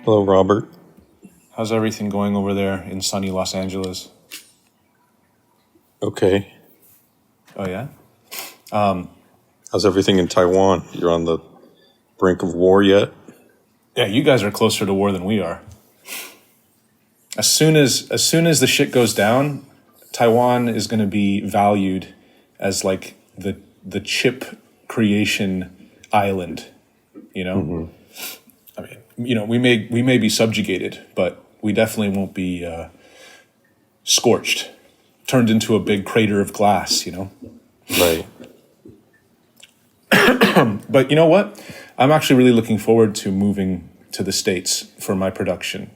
Hello, Robert. How's everything going over there in sunny Los Angeles? Okay. Oh, yeah? How's everything in Taiwan? You're on the brink of war yet? Yeah, you guys are closer to war than we are. As soon as the shit goes down, Taiwan is going to be valued as like the chip creation island, you know? Mm-hmm. I mean, you know, we may be subjugated, but we definitely won't be scorched, turned into a big crater of glass, you know? Right. But you know what? I'm actually really looking forward to moving to the States for my production.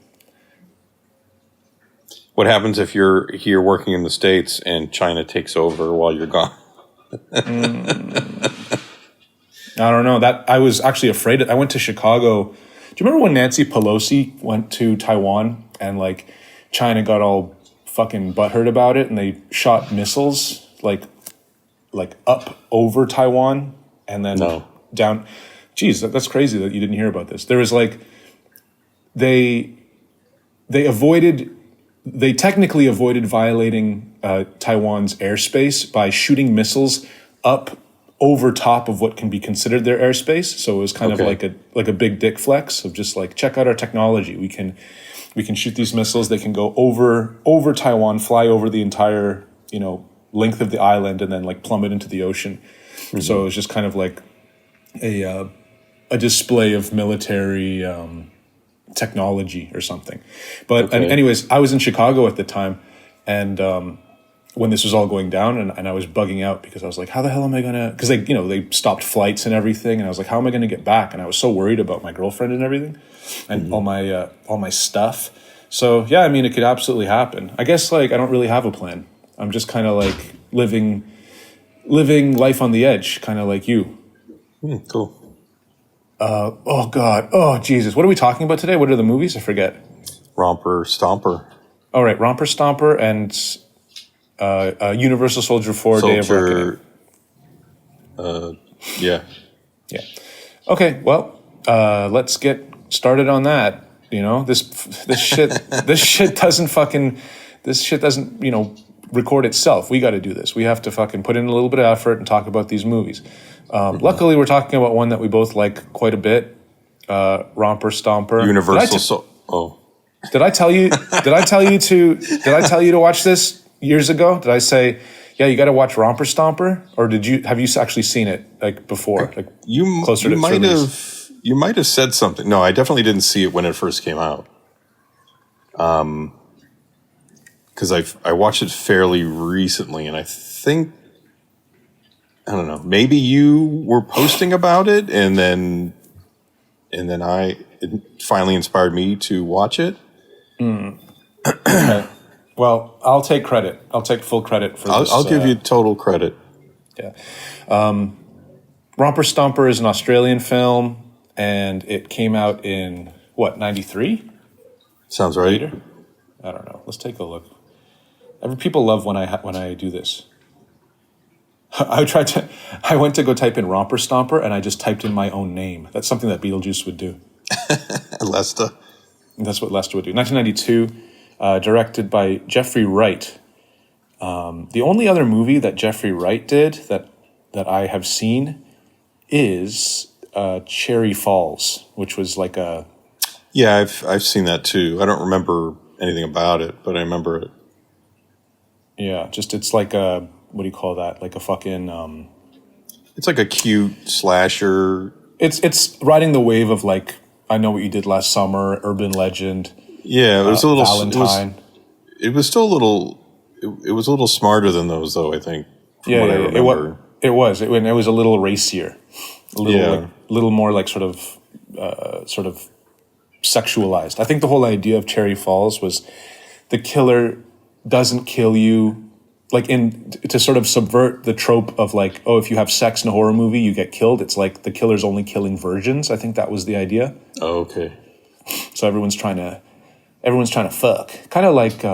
What happens if you're here working in the States and China takes over while you're gone? I don't know. That I was actually afraid. I went to Chicago. Do you remember when Nancy Pelosi went to Taiwan and like China got all fucking butthurt about it and they shot missiles like up over Taiwan and then down? Geez, that's crazy that you didn't hear about this. There was like they technically avoided violating Taiwan's airspace by shooting missiles up over top of what can be considered their airspace. So it was kind of like a big dick flex of just like, check out our technology. We can shoot these missiles. They can go over Taiwan, fly over the entire, you know, length of the island and then like plummet into the ocean. Mm-hmm. So it was just kind of like a display of military technology or something. But anyways, I was in Chicago at the time, and when this was all going down, and I was bugging out because I was like, how the hell am I gonna? Because they stopped flights and everything, and I was like, how am I gonna get back? And I was so worried about my girlfriend and everything, and all my stuff. So yeah, I mean, it could absolutely happen. I guess like I don't really have a plan. I'm just kind of like living life on the edge, kind of like you. Cool. Oh God. Oh Jesus. What are we talking about today? What are the movies? I forget. Romper Stomper. All right, Romper Stomper and Universal Soldier 4: Day of Reckoning. Yeah. Yeah. Okay. Well, let's get started on that. You know, this shit doesn't record itself. We got to do this. We have to fucking put in a little bit of effort and talk about these movies. Luckily, we're talking about one that we both like quite a bit, Romper Stomper. Did I tell you to watch this years ago? Did I say, yeah, you got to watch Romper Stomper, or have you actually seen it like before? Like closer to its release? You might have said something. No, I definitely didn't see it when it first came out. Because I watched it fairly recently, and I think, I don't know, maybe you were posting about it, and then it finally inspired me to watch it. Okay. Well, I'll take credit. I'll take full credit for this. I'll give you total credit. Yeah. Romper Stomper is an Australian film, and it came out in, 93? Sounds right. Later? I don't know. Let's take a look. People love when I do this. I went to go type in Romper Stomper, and I just typed in my own name. That's something that Beetlejuice would do. Lester. That's what Lester would do. 1992, directed by Jeffrey Wright. The only other movie that Jeffrey Wright did that I have seen is Cherry Falls, which was like a... Yeah, I've seen that too. I don't remember anything about it, but I remember it. Yeah, it's like a... What do you call that? Like a fucking... It's like a cute slasher. It's riding the wave of like, I Know What You Did Last Summer, Urban Legend. Yeah, it was a little... Valentine. It was still a little... It was a little smarter than those, though, I think. Yeah, I remember. It was. It was a little racier. A little more like sort of sexualized. I think the whole idea of Cherry Falls was the killer doesn't kill you, like to sort of subvert the trope of like, oh, if you have sex in a horror movie, you get killed. It's like the killer's only killing virgins. I think that was the idea. Oh, okay. So everyone's trying to fuck. Kind of like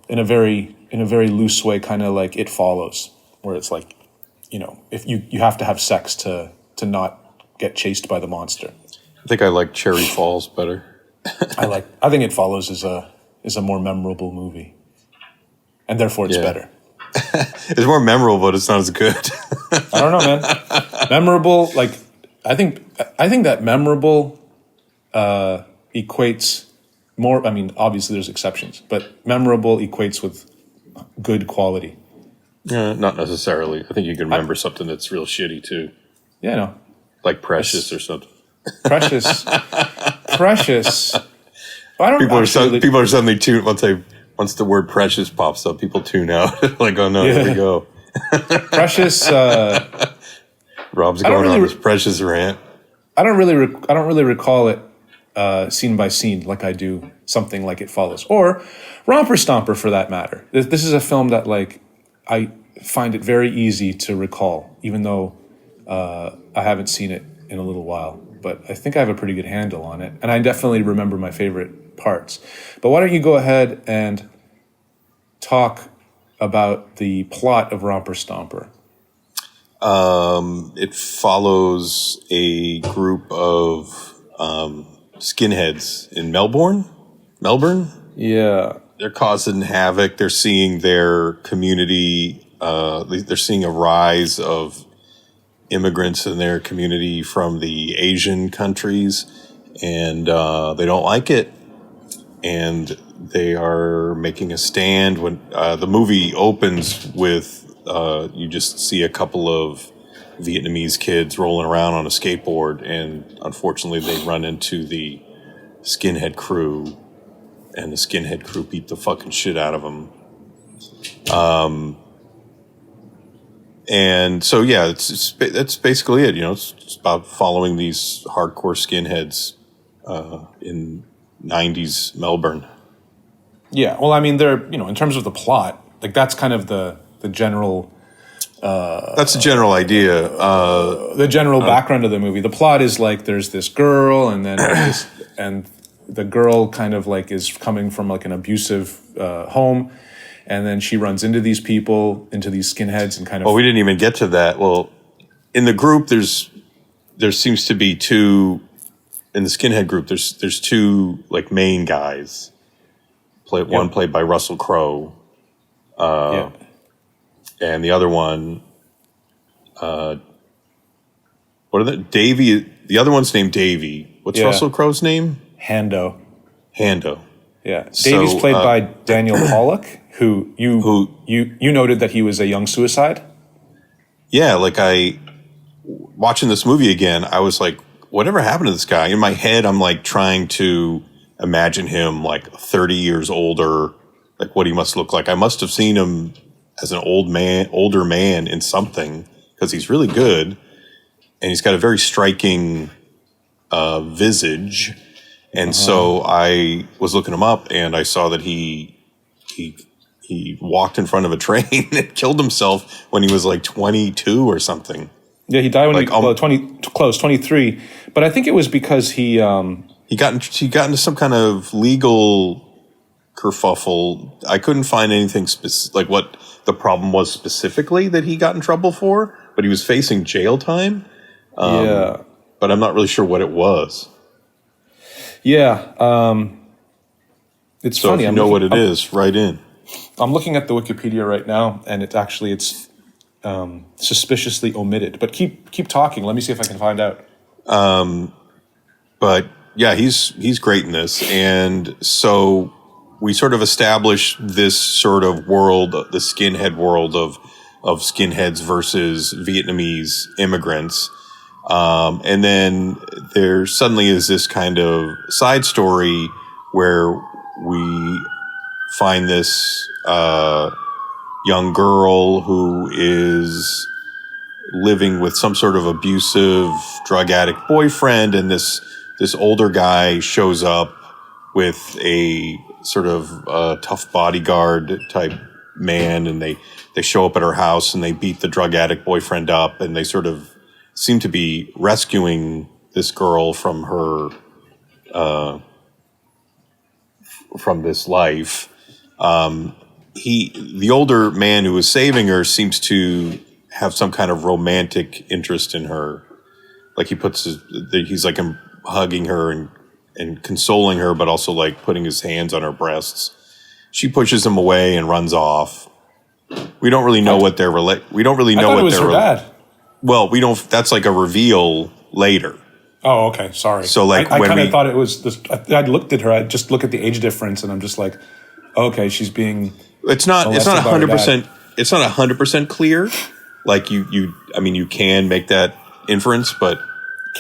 in a very loose way, kind of like It Follows, where it's like, if you have to have sex to not get chased by the monster. think I like Cherry Falls better. I think It Follows is a more memorable movie, and therefore it's better. It's more memorable, but it's not as good. I don't know, man. Memorable, like I think that memorable equates more. I mean, obviously there's exceptions, but memorable equates with good quality. Yeah, not necessarily. I think you can remember something that's real shitty too. Yeah, no. Like Precious or something. Precious. I don't. People are suddenly tuned once the word Precious pops up. People tune out. Like, oh no, here we go. Precious. Rob's going on this Precious rant. I don't really recall it scene by scene like I do something like It Follows or Romper Stomper for that matter. This is a film that like I find it very easy to recall, even though I haven't seen it in a little while. But I think I have a pretty good handle on it, and I definitely remember my favorite parts. But why don't you go ahead and talk about the plot of Romper Stomper? It follows a group of skinheads in Melbourne. Yeah. They're causing havoc. They're seeing their community. They're seeing a rise of immigrants in their community from the Asian countries, and they don't like it. And they are making a stand. When the movie opens with, you just see a couple of Vietnamese kids rolling around on a skateboard, and unfortunately they run into the skinhead crew, and the skinhead crew beat the fucking shit out of them. And so, yeah, that's basically it. You know, it's about following these hardcore skinheads in 90s Melbourne. Yeah. Well, I mean, they're, in terms of the plot, like that's kind of the general... That's the general idea. The general background of the movie. The plot is like there's this girl, and then and the girl kind of like is coming from like an abusive home. And then she runs into these people, into these skinheads, and kind of... Well, we didn't even get to that. Well, in the group, there seems to be two... In the skinhead group, there's two, like, main guys. One played by Russell Crowe. And the other one... what are they? Davey... The other one's named Davey. What's Russell Crowe's name? Hando. Yeah. So, Davey's played by Daniel Pollock, who you noted that he was a young suicide. Yeah, like watching this movie again, I was like, whatever happened to this guy? In my head, I'm like trying to imagine him like 30 years older, like what he must look like. I must have seen him as an older man in something, because he's really good, and he's got a very striking visage. And so I was looking him up, and I saw that he walked in front of a train and killed himself when he was like 22 or something. Yeah, he died when he was 23. But I think it was because he got into some kind of legal kerfuffle. I couldn't find anything like what the problem was specifically that he got in trouble for, but he was facing jail time. But I'm not really sure what it was. Yeah, it's so funny. If you know what it is, write in. I'm looking at the Wikipedia right now, and it's suspiciously omitted. But keep talking. Let me see if I can find out. But yeah, he's great in this, and so we sort of establish this sort of world, the skinhead world of skinheads versus Vietnamese immigrants. And then there suddenly is this kind of side story where we find this young girl who is living with some sort of abusive drug addict boyfriend, and this older guy shows up with a sort of tough bodyguard type man, and they show up at her house and they beat the drug addict boyfriend up, and they sort of seem to be rescuing this girl from her from this life. The older man who was saving her seems to have some kind of romantic interest in her. Like he's like hugging her and consoling her, but also like putting his hands on her breasts. She pushes him away and runs off. We don't really know what they're we don't really know I thought what it was her dad. Well, we don't. That's like a reveal later. Oh, okay. Sorry. So like I kind of thought it was this. I looked at her. I just look at the age difference, and I'm just like, okay, she's being. It's not 100%. It's not 100% clear. Like you. I mean, you can make that inference, but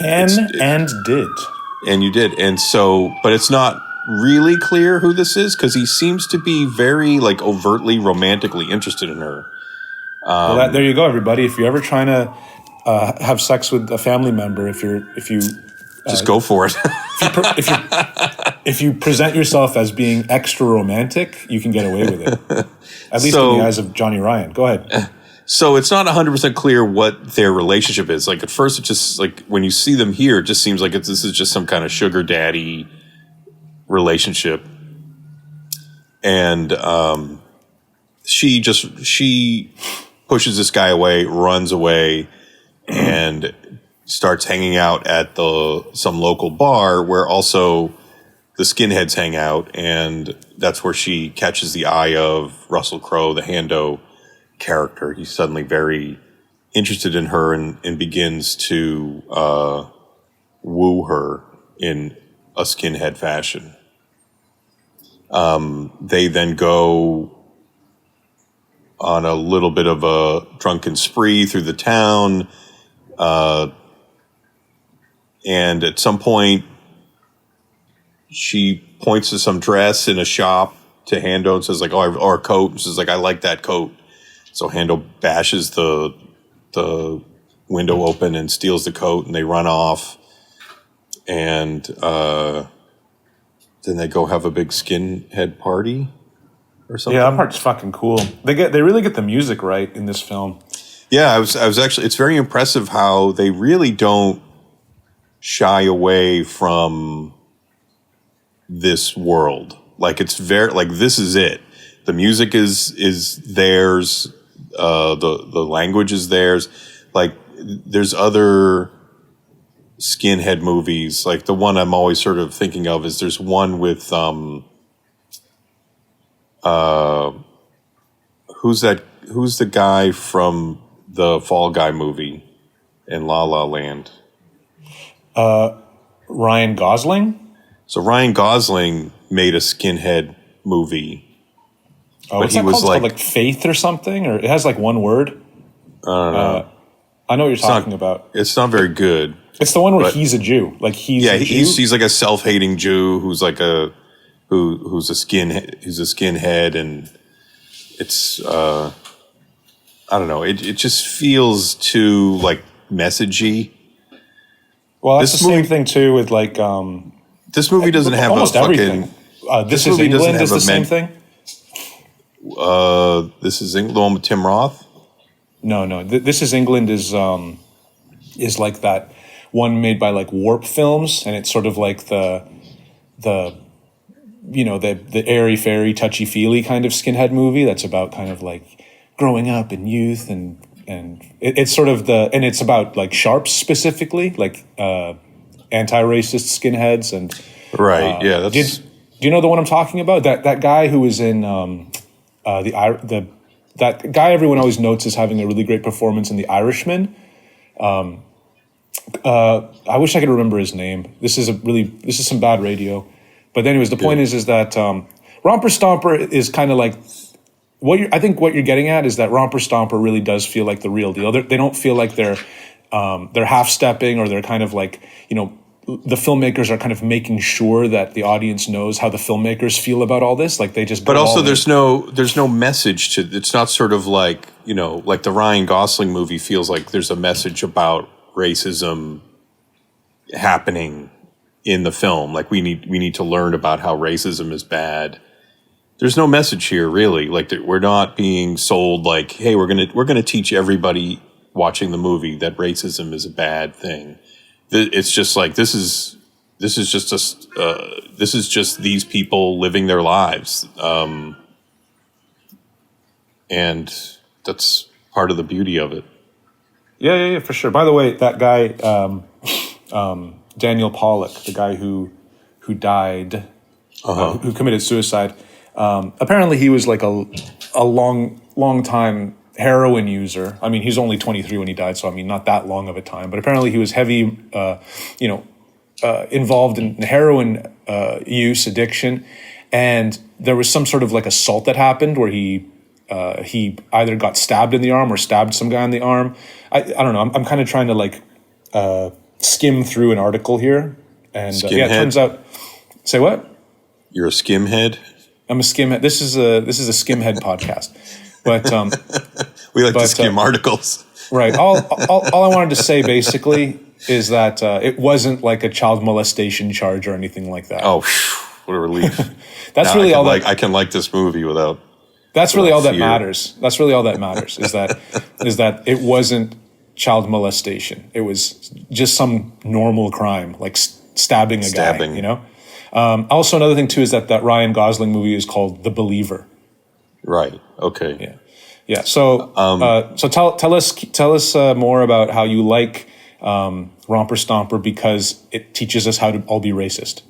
and did. And you did, and so, but it's not really clear who this is because he seems to be very like overtly romantically interested in her. Well, there you go, everybody. If you're ever trying to have sex with a family member, if you just go for it. if you present yourself as being extra romantic, you can get away with it. At least in the eyes of Johnny Ryan. Go ahead. So it's not 100% clear what their relationship is. Like at first, it just like when you see them here, it just seems like this is just some kind of sugar daddy relationship, and she pushes this guy away, runs away, and starts hanging out at some local bar where also the skinheads hang out, and that's where she catches the eye of Russell Crowe, the Hando character. He's suddenly very interested in her and begins to woo her in a skinhead fashion. They then go on a little bit of a drunken spree through the town. And at some point, she points to some dress in a shop to Hando and says, like, or a coat. And says, like, I like that coat. So Hando bashes the window open and steals the coat, and they run off. And then they go have a big skinhead party or something. Yeah, that part's fucking cool. They really get the music right in this film. Yeah, I was actually. It's very impressive how they really don't shy away from this world. Like it's very like this is it. The music is theirs. The language is theirs. Like there's other skinhead movies. Like the one I'm always sort of thinking of is there's one with who's the guy from the Fall Guy movie in La La Land? Ryan Gosling? So Ryan Gosling made a skinhead movie. Oh, what's that called? It's called like Faith or something? Or it has like one word? I don't know. I know what you're talking about. It's not very good. It's the one where he's a Jew. Like he's like a self-hating Jew who's like who's a skinhead, and it's I don't know. It just feels too like messagey. Well, that's the same thing too with like this movie doesn't have almost a fucking. Everything. This is England is the same thing. This is England, the one with Tim Roth. No. This is England is like that one made by like Warp Films, and it's sort of like the airy fairy touchy feely kind of skinhead movie that's about kind of like growing up in youth and it's sort of and it's about like sharps specifically, like anti-racist skinheads and right. Yeah. Do you know the one I'm talking about? That guy who was in that guy everyone always notes as having a really great performance in The Irishman. I wish I could remember his name. This is some bad radio. But anyways, the point is that Romper Stomper is kind of like I think what you're getting at is that Romper Stomper really does feel like the real deal. They don't feel like they're half stepping, or they're kind of like, the filmmakers are kind of making sure that the audience knows how the filmmakers feel about all this. Like they just. But also, there's no message to. It's not sort of like like the Ryan Gosling movie feels like there's a message about racism happening in the film. Like we need to learn about how racism is bad. There's no message here really. Like we're not being sold like, hey, we're gonna teach everybody watching the movie that racism is a bad thing. It's just like this is just these people living their lives, and that's part of the beauty of it. Yeah, for sure. By the way, that guy, Daniel Pollock, the guy who died, who committed suicide. Apparently, he was like a long time heroin user. I mean, he's only 23 when he died, so I mean, not that long of a time. But apparently, he was heavy, involved in heroin use, addiction, and there was some sort of like assault that happened where he either got stabbed in the arm or stabbed some guy in the arm. I don't know. I'm kind of trying to like skim through an article here, and it turns out. Say what? You're a skimhead? I'm a skimhead. This is a skimhead podcast, but we like to skim articles, right? All I wanted to say basically is that it wasn't like a child molestation charge or anything like that. Oh, what a relief! That's really all that I can like this movie without. That's really all that matters. That's really all that matters is that it wasn't child molestation. It was just some normal crime like stabbing a guy. You know. Also, another thing too is that Ryan Gosling movie is called The Believer. Right. Okay. Yeah. So, tell us more about how you like Romper Stomper because it teaches us how to all be racist.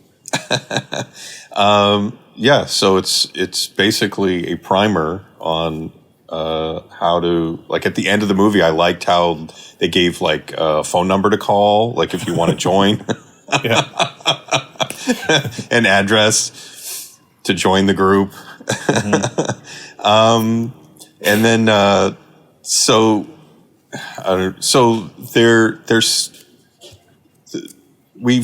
Yeah. So it's basically a primer on how to, like, at the end of the movie. I liked how they gave like a phone number to call, like if you want to join. Yeah. An address to join the group. Mm-hmm. And then so there's we're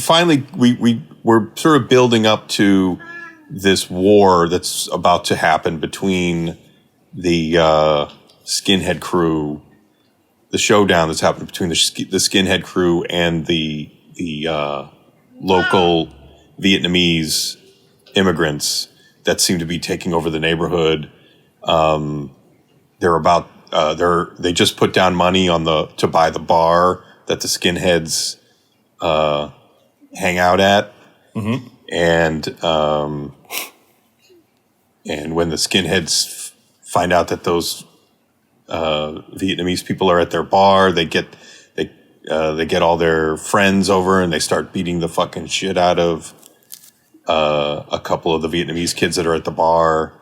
sort of building up to this war that's about to happen between the skinhead crew, the showdown that's happening between the skinhead crew and the local Vietnamese immigrants that seem to be taking over the neighborhood. They just put down money to buy the bar that the skinheads hang out at, mm-hmm. and when the skinheads find out that those Vietnamese people are at their bar, they get all their friends over and they start beating the fucking shit out of a couple of the Vietnamese kids that are at the bar,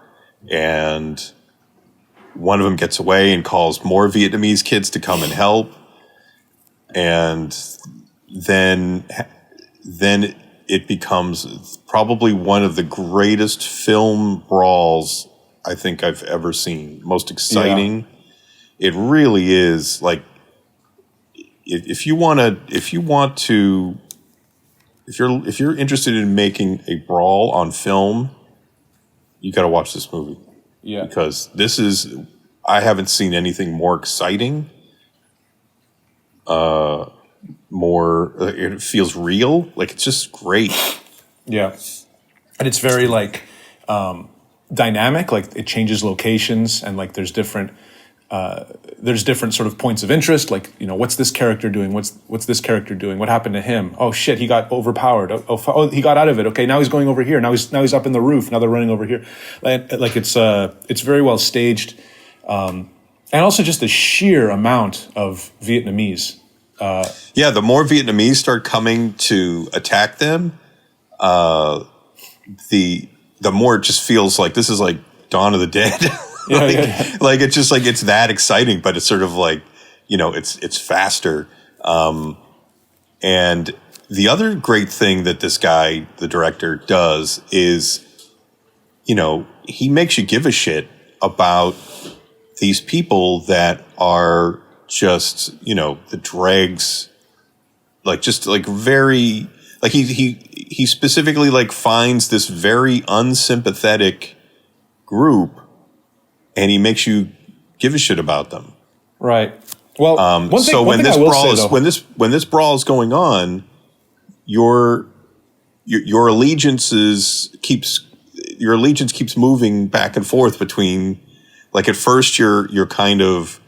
and one of them gets away and calls more Vietnamese kids to come and help, and then it becomes probably one of the greatest film brawls I think I've ever seen. Most exciting. Yeah. It really is. Like, if you're interested in making a brawl on film, you got to watch this movie. Yeah. Because I haven't seen anything more exciting. It feels real. Like, it's just great. Yeah. And it's very like dynamic. Like, it changes locations, and like there's different sort of points of interest. Like, you know, what's this character doing? What's this character doing? What happened to him? Oh shit, he got overpowered. Oh, he got out of it. Okay, now he's going over here. Now he's up in the roof. Now they're running over here. Like it's very well staged, and also just the sheer amount of Vietnamese. The more Vietnamese start coming to attack them, the more it just feels like this is like Dawn of the Dead. Like it's just like, it's that exciting, but it's sort of like, you know, it's faster. And the other great thing that this guy, the director, does is, you know, he makes you give a shit about these people that are just, you know, the dregs, like just like very, like he specifically like finds this very unsympathetic group, and he makes you give a shit about them. Right. Well, when this brawl is going on, your allegiance keeps moving back and forth between, like, at first you're kind of,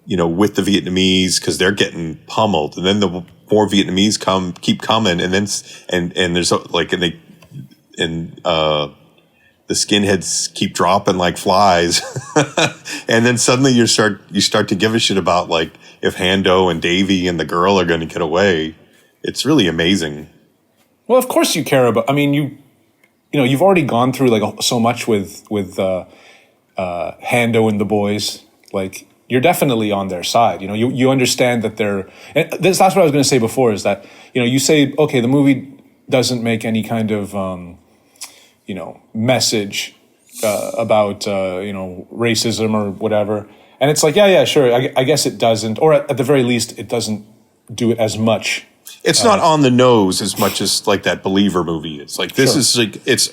you know, with the Vietnamese because they're getting pummeled, and then the more Vietnamese keep coming, and then and there's like the skinheads keep dropping like flies, and then suddenly you start to give a shit about, like, if Hando and Davy and the girl are going to get away. It's really amazing. Well, of course you care about. I mean, you've already gone through like so much with Hando and the boys. Like you're definitely on their side. You understand that they're. And that's what I was going to say before. Is that you say okay, the movie doesn't make any kind of message about racism or whatever, and it's like yeah, sure. I guess it doesn't, or at the very least, it doesn't do it as much. It's not on the nose as much as like that Believer movie is. Like this is like it's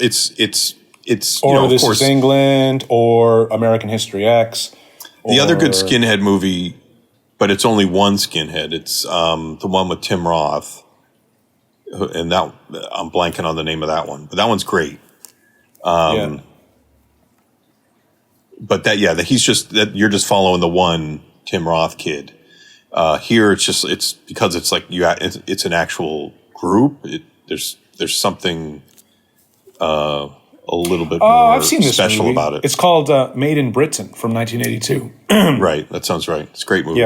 or This Is England or American History X. The other good skinhead movie, but it's only one skinhead. It's the one with Tim Roth, and that I'm blanking on the name of that one, but that one's great. But he's just that you're just following the one Tim Roth kid. Here, it's because it's like it's an actual group. There's something a little bit more I've seen this special movie. about it. It's called Made in Britain from 1982. Right, that sounds right. It's a great movie.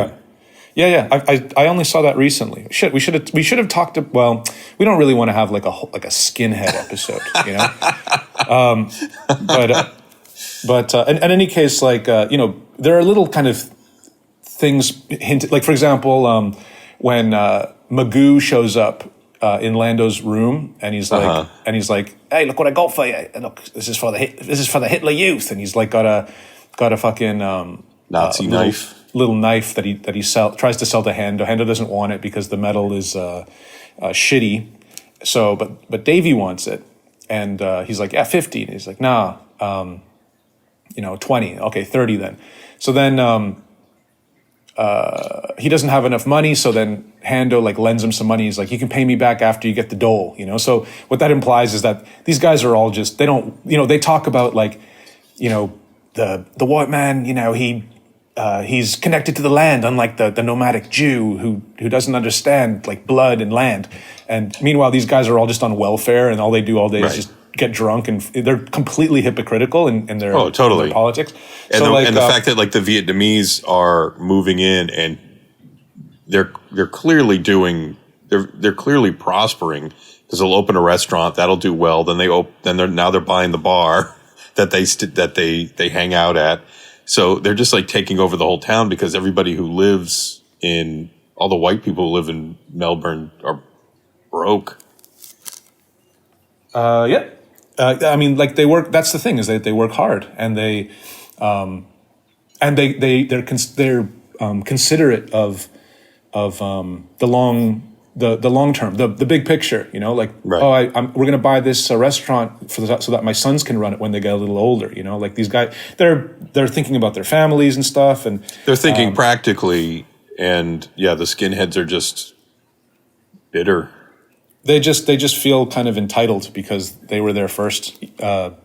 Yeah. I only saw that recently. Shit, we should have talked. Well, we don't really want to have like a skinhead episode, But in any case, like there are little kind of things hinted, like for example, when Magoo shows up in Lando's room, and he's like, "Hey, look what I got for you! Look, this is for the Hitler Youth," and he's like got a fucking Nazi knife, little knife that he tries to sell to Hando. Hando doesn't want it because the metal is shitty. So, but Davey wants it, and he's like, "Yeah, 50." And he's like, "Nah, 20. Okay, 30 then." So then. He doesn't have enough money, so then Hando like lends him some money. He's like, "You can pay me back after you get the dole," So what that implies is that these guys are all just, they don't, they talk about like, the white man, he's connected to the land, unlike the nomadic Jew who doesn't understand like blood and land. And meanwhile, these guys are all just on welfare, and all they do all day is just get drunk, and they're completely hypocritical in their, totally. in their politics. And, the fact that like the Vietnamese are moving in and they're clearly they're clearly prospering because they'll open a restaurant that'll do well. Then they're buying the bar that they hang out at. So they're just like taking over the whole town because everybody who lives in all the white people who live in Melbourne are broke. Yeah. I mean, like they work. That's the thing, is that they work hard, and they're considerate of the long term, the big picture. Like we're going to buy this restaurant so that my sons can run it when they get a little older. Like these guys, they're thinking about their families and stuff, and they're thinking practically. And the skinheads are just bitter. They just feel kind of entitled because they were there first, I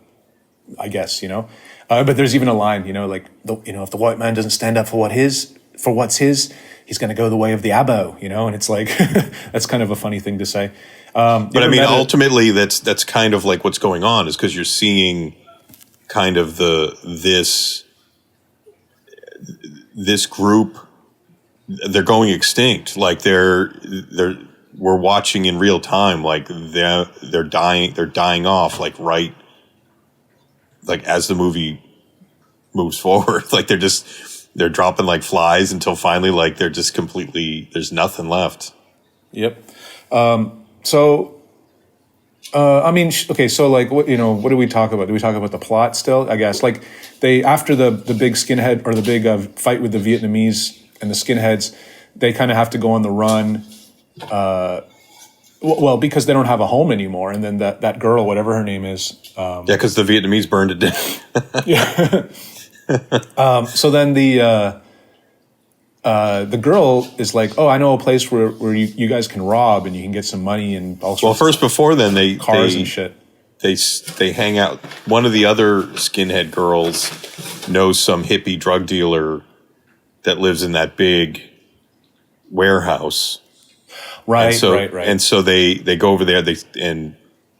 guess, But there's even a line, like if the white man doesn't stand up for what's his, he's going to go the way of the abo, and it's like that's kind of a funny thing to say. But I mean, ultimately, that's kind of like what's going on, is because you're seeing kind of this group, they're going extinct, like we're watching in real time, like they're dying off, like as the movie moves forward, like they're dropping like flies until finally, like they're just completely, there's nothing left. Yep. So, I mean, okay. So like, what do we talk about? Do we talk about the plot still? I guess like after the big skinhead or the big fight with the Vietnamese and the skinheads, they kind of have to go on the run. Well, because they don't have a home anymore, and then that girl, whatever her name is, because the Vietnamese burned it down. So then the girl is like, "Oh, I know a place where you guys can rob and you can get some money and all sorts." Well, first before then, cars and shit. They hang out. One of the other skinhead girls knows some hippie drug dealer that lives in that big warehouse. Right. And so they go over there. And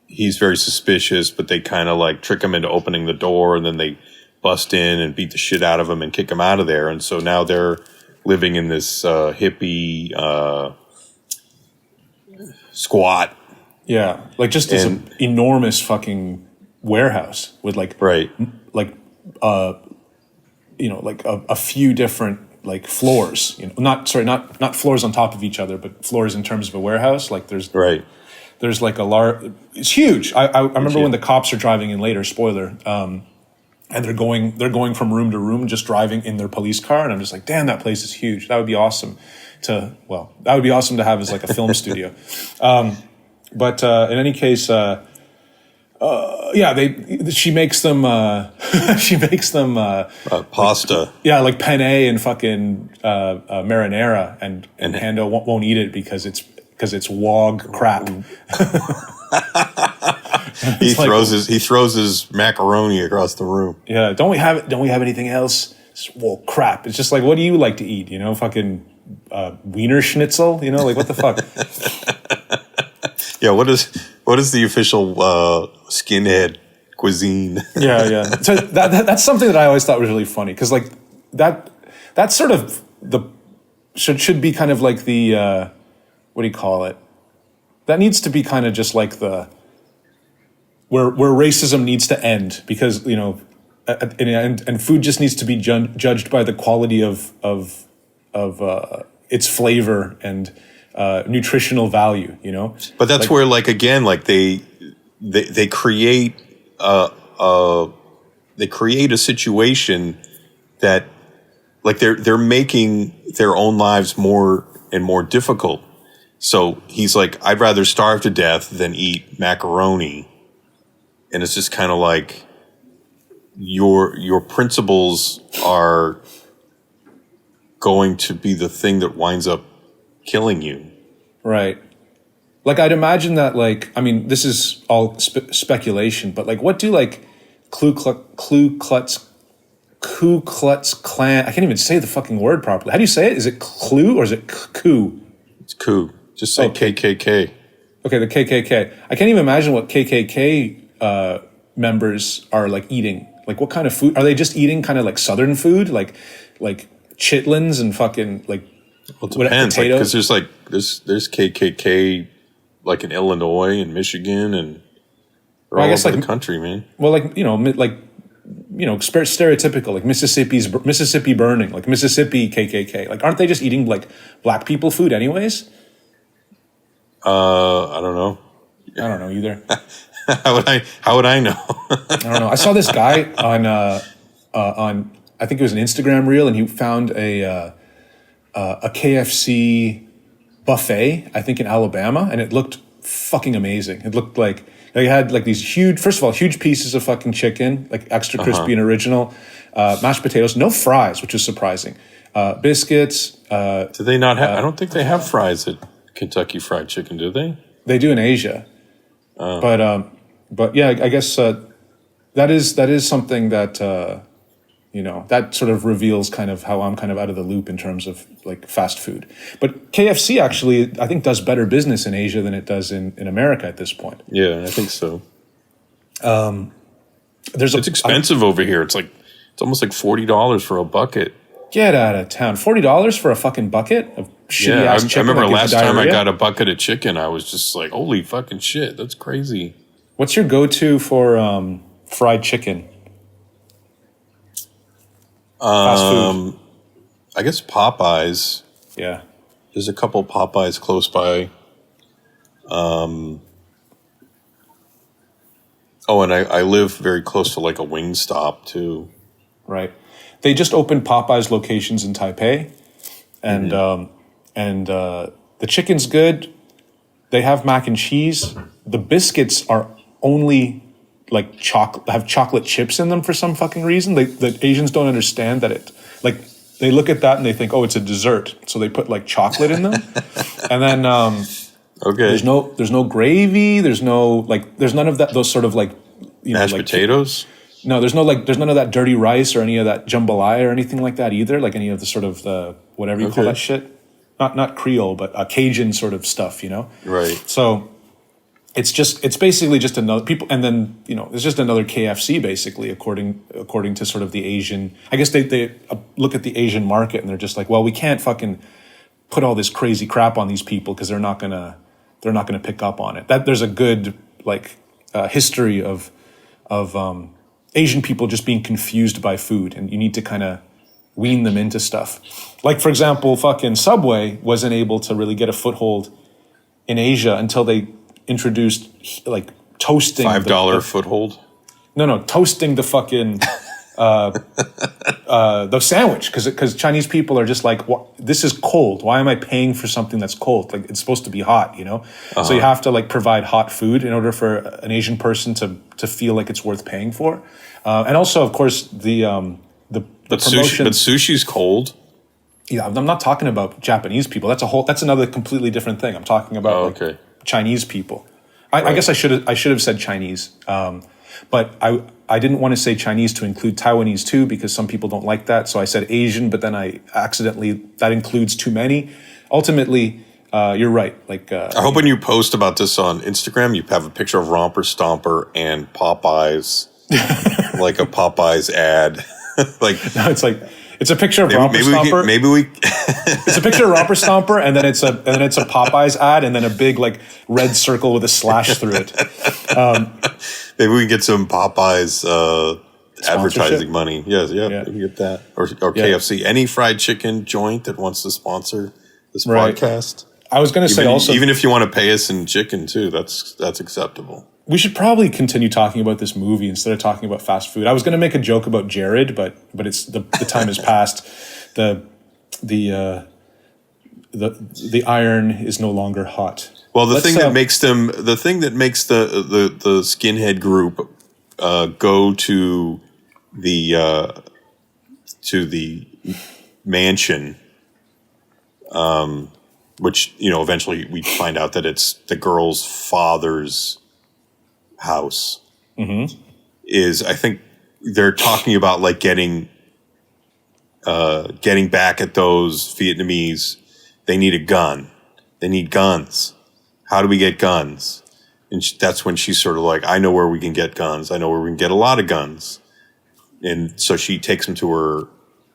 he's very suspicious, but they kind of like trick him into opening the door, and then they bust in and beat the shit out of him and kick him out of there. And so now they're living in this hippie squat Yeah, like just this enormous fucking warehouse with like Right. like like a few different like floors. Not floors on top of each other, but floors in terms of a warehouse. Like Right. there's like a large. It's huge. I remember when the cops are driving in later. Spoiler. And they're going from room to room, just driving in their police car, and I'm just like, damn, that place is huge. That would be awesome to have as like a film studio. But in any case, she makes them Pasta. like penne and fucking marinara, and Hando won't eat it because it's wog crap. He throws his macaroni across the room. Yeah, don't we have anything else? Well, crap. It's just like, what do you like to eat? Fucking Wiener Schnitzel. Like what the fuck? Yeah, what is the official skinhead cuisine? Yeah. So that's something that I always thought was really funny, because like that's sort of should be kind of like the what do you call it? That needs to be kind of just like the where racism needs to end, because and food just needs to be judged by the quality of its flavor and nutritional value. But that's where, like, again, like they create a situation that, like, they're making their own lives more and more difficult. So he's like, I'd rather starve to death than eat macaroni. And it's just kind of like your principles are going to be the thing that winds up killing you. Right. Like, I'd imagine that, like, I mean, this is all speculation, but like, what do like Ku Klux Klan? I can't even say the fucking word properly. How do you say it? Is it Klu or is it Ku? It's Ku. Just say KKK. Okay, the KKK. I can't even imagine what KKK members are like eating. Like, what kind of food are they? Just eating kind of like Southern food, like chitlins and fucking like. Well, it depends, because there's KKK like in Illinois and Michigan and all over the country, man. Well, stereotypical, like Mississippi burning, like Mississippi KKK. Like, aren't they just eating like black people food anyways? I don't know. I don't know either. How would I know? I don't know. I saw this guy on I think it was an Instagram reel, and he found a KFC buffet, I think in Alabama, and it looked fucking amazing. It looked like they had like these huge pieces of fucking chicken, like extra crispy and original, mashed potatoes, no fries, which is surprising, biscuits. Do they not have? I don't think they have fries at Kentucky Fried Chicken, do they? They do in Asia, but yeah, I guess that is something that. That sort of reveals kind of how I'm kind of out of the loop in terms of like fast food. But KFC actually, I think, does better business in Asia than it does in America at this point. Yeah, I think so. It's expensive over here. It's almost like $40 for a bucket. Get out of town. $40 for a fucking bucket of shitty ass chicken. I remember last time I got a bucket of chicken, I was just like, holy fucking shit, that's crazy. What's your go-to for fried chicken? Fast food. I guess Popeyes. Yeah. There's a couple Popeyes close by. And I live very close to like a Wingstop too. Right. They just opened Popeyes locations in Taipei, and the chicken's good. They have mac and cheese. The biscuits are only like have chocolate chips in them for some fucking reason. The Asians don't understand that they look at that and they think, oh, it's a dessert, so they put like chocolate in them, and then there's no gravy, there's none of that, those sort of like mashed potatoes. No, there's none of that dirty rice or any of that jambalaya or anything like that either. Like any of the sort of the whatever you call that shit, not Creole but Cajun sort of stuff, Right. So. It's basically just another people, and then it's just another KFC basically, according to sort of the Asian. I guess they look at the Asian market and they're just like, well, we can't fucking put all this crazy crap on these people because they're not gonna they're not going to pick up on it. That there's a good history of Asian people just being confused by food, and you need to kind of wean them into stuff. Like, for example, fucking Subway wasn't able to really get a foothold in Asia until they introduced like toasting. $5 foothold? No, toasting the fucking the sandwich, because Chinese people are just like, this is cold. Why am I paying for something that's cold? Like, it's supposed to be hot, you know? Uh-huh. So you have to like provide hot food in order for an Asian person to feel like it's worth paying for. And also, of course, the promotion. But sushi's cold. Yeah, I'm not talking about Japanese people. That's another completely different thing. I'm talking about Chinese people. I guess I should have said Chinese. But I didn't want to say Chinese to include Taiwanese too, because some people don't like that. So I said Asian, but then that includes too many. Ultimately, you're right. Like, I hope when you post about this on Instagram, you have a picture of Romper Stomper and Popeyes, like a Popeyes ad. No, it's a picture of Romper Stomper. It's a picture of Romper Stomper, and then it's a Popeyes ad, and then a big like red circle with a slash through it. Maybe we can get some Popeyes advertising money. Yeah. We can get that, or KFC. Any fried chicken joint that wants to sponsor this podcast. I was going to say also, even if you want to pay us in chicken too, that's acceptable. We should probably continue talking about this movie instead of talking about fast food. I was going to make a joke about Jared, but it's the time has passed. The iron is no longer hot. Well, the thing that makes the skinhead group go to the mansion, which eventually we find out that it's the girl's father's house, is, I think they're talking about like getting back at those Vietnamese. They need a gun. They need guns. How do we get guns? And that's when she's sort of like, I know where we can get guns. I know where we can get a lot of guns. And so she takes him to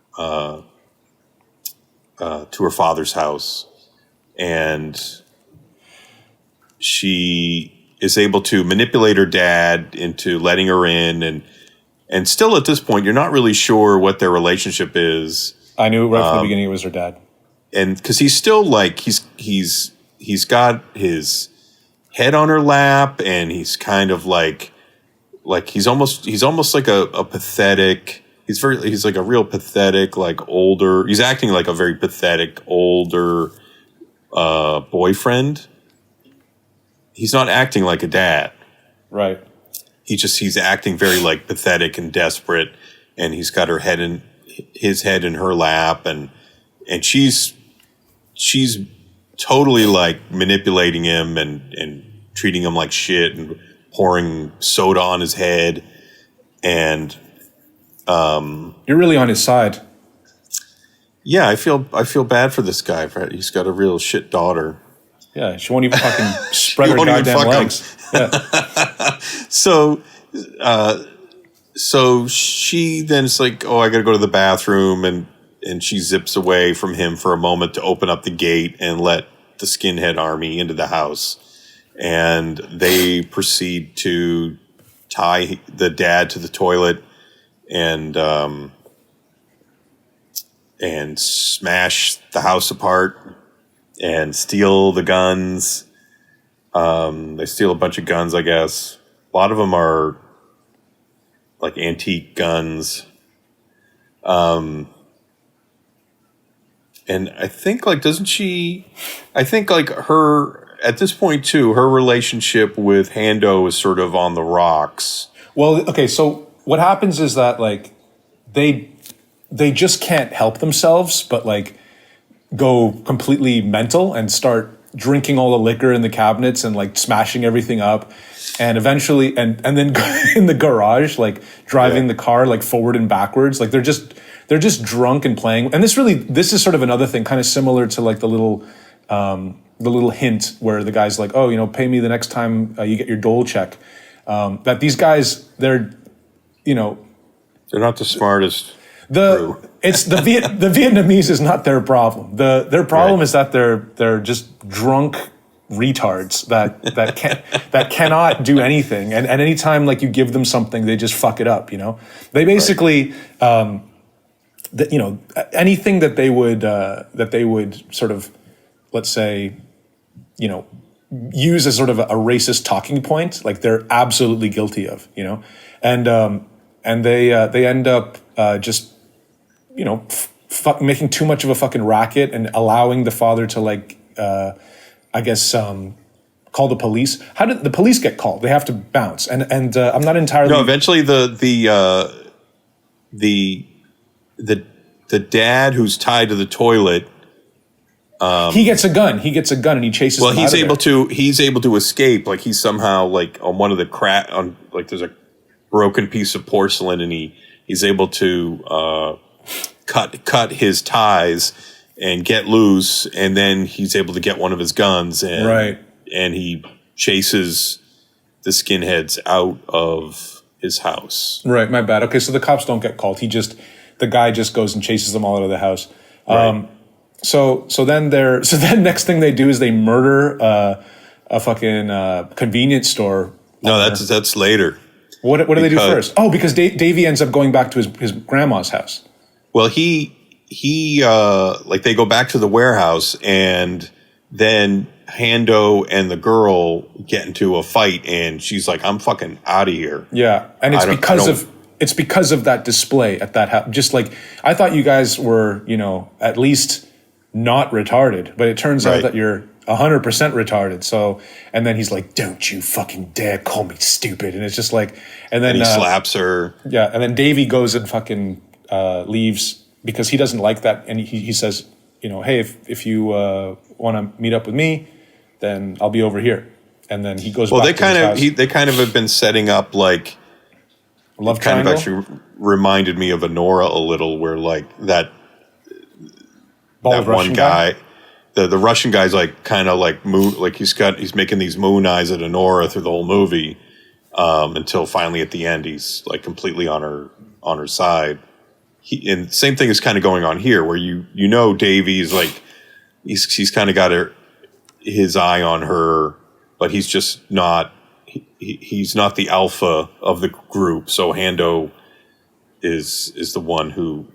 her father's house, and she is able to manipulate her dad into letting her in, and still at this point, you're not really sure what their relationship is. I knew right from the beginning it was her dad, and because he's still like he's got his head on her lap, and he's kind of like he's almost like a pathetic. He's like a real pathetic, like older. He's acting like a very pathetic older boyfriend. He's not acting like a dad. Right. He's acting very like pathetic and desperate, and he's got his head in her lap, and she's totally like manipulating him and treating him like shit and pouring soda on his head, and you're really on his side. Yeah, I feel bad for this guy. He's got a real shit daughter. Yeah, she won't even fucking spread her goddamn legs. Yeah. So she then is like, oh, I got to go to the bathroom, and she zips away from him for a moment to open up the gate and let the skinhead army into the house. And they proceed to tie the dad to the toilet and smash the house apart and steal the guns. They steal a bunch of guns, I guess. A lot of them are like antique guns. And I think like, I think like her, at this point too, her relationship with Hando is sort of on the rocks. Well, okay, so what happens is that like they just can't help themselves but like go completely mental and start drinking all the liquor in the cabinets and like smashing everything up, and eventually and then in the garage like driving the car like forward and backwards, like they're just drunk and playing. And this is sort of another thing kind of similar to like the little hint where the guy's like, oh, pay me the next time you get your dole check. That these guys, they're not the smartest. It's the Vietnamese is not their problem. Their problem is that they're just drunk retards that cannot do anything, and anytime like you give them something, they just fuck it up. They basically anything that they would sort of, let's say, use as sort of a racist talking point, like they're absolutely guilty of, and they end up just making too much of a fucking racket and allowing the father to call the police. How did the police get called? They have to bounce, and I'm not entirely. No, eventually the dad who's tied to the toilet. He gets a gun. And he chases. Well, them out of there. he's able to escape. Like he's somehow like on one of the there's a broken piece of porcelain, and he's able to cut his ties and get loose, and then he's able to get one of his guns, and he chases the skinheads out of his house. Right, my bad. Okay, so the cops don't get called. The guy just goes and chases them all out of the house. Right. So then next thing they do is they murder a fucking convenience store. No, that's later. What do they do first? Oh, because Davey ends up going back to his grandma's house. Well, he they go back to the warehouse, and then Hando and the girl get into a fight, and she's like, "I'm fucking out of here." Yeah, and it's because of that display at that house. Just like I thought you guys were, at least not retarded, but it turns out that you're 100% retarded. So, and then he's like, "Don't you fucking dare call me stupid!" And it's just like, and then he slaps her. Yeah, and then Davey goes and fucking leaves because he doesn't like that, and he says, "Hey, if you want to meet up with me, then I'll be over here." And then he goes. Well, back they kind of have been setting up like love kind triangle? of actually reminded me of Honora a little, where like that one guy. The Russian guy's like kind of like he's making these moon eyes at Honora through the whole movie, until finally at the end he's like completely on her side. And same thing is kind of going on here, where Davey's like he's kind of got his eye on her, but he's just not he's not the alpha of the group. So Hando is the one who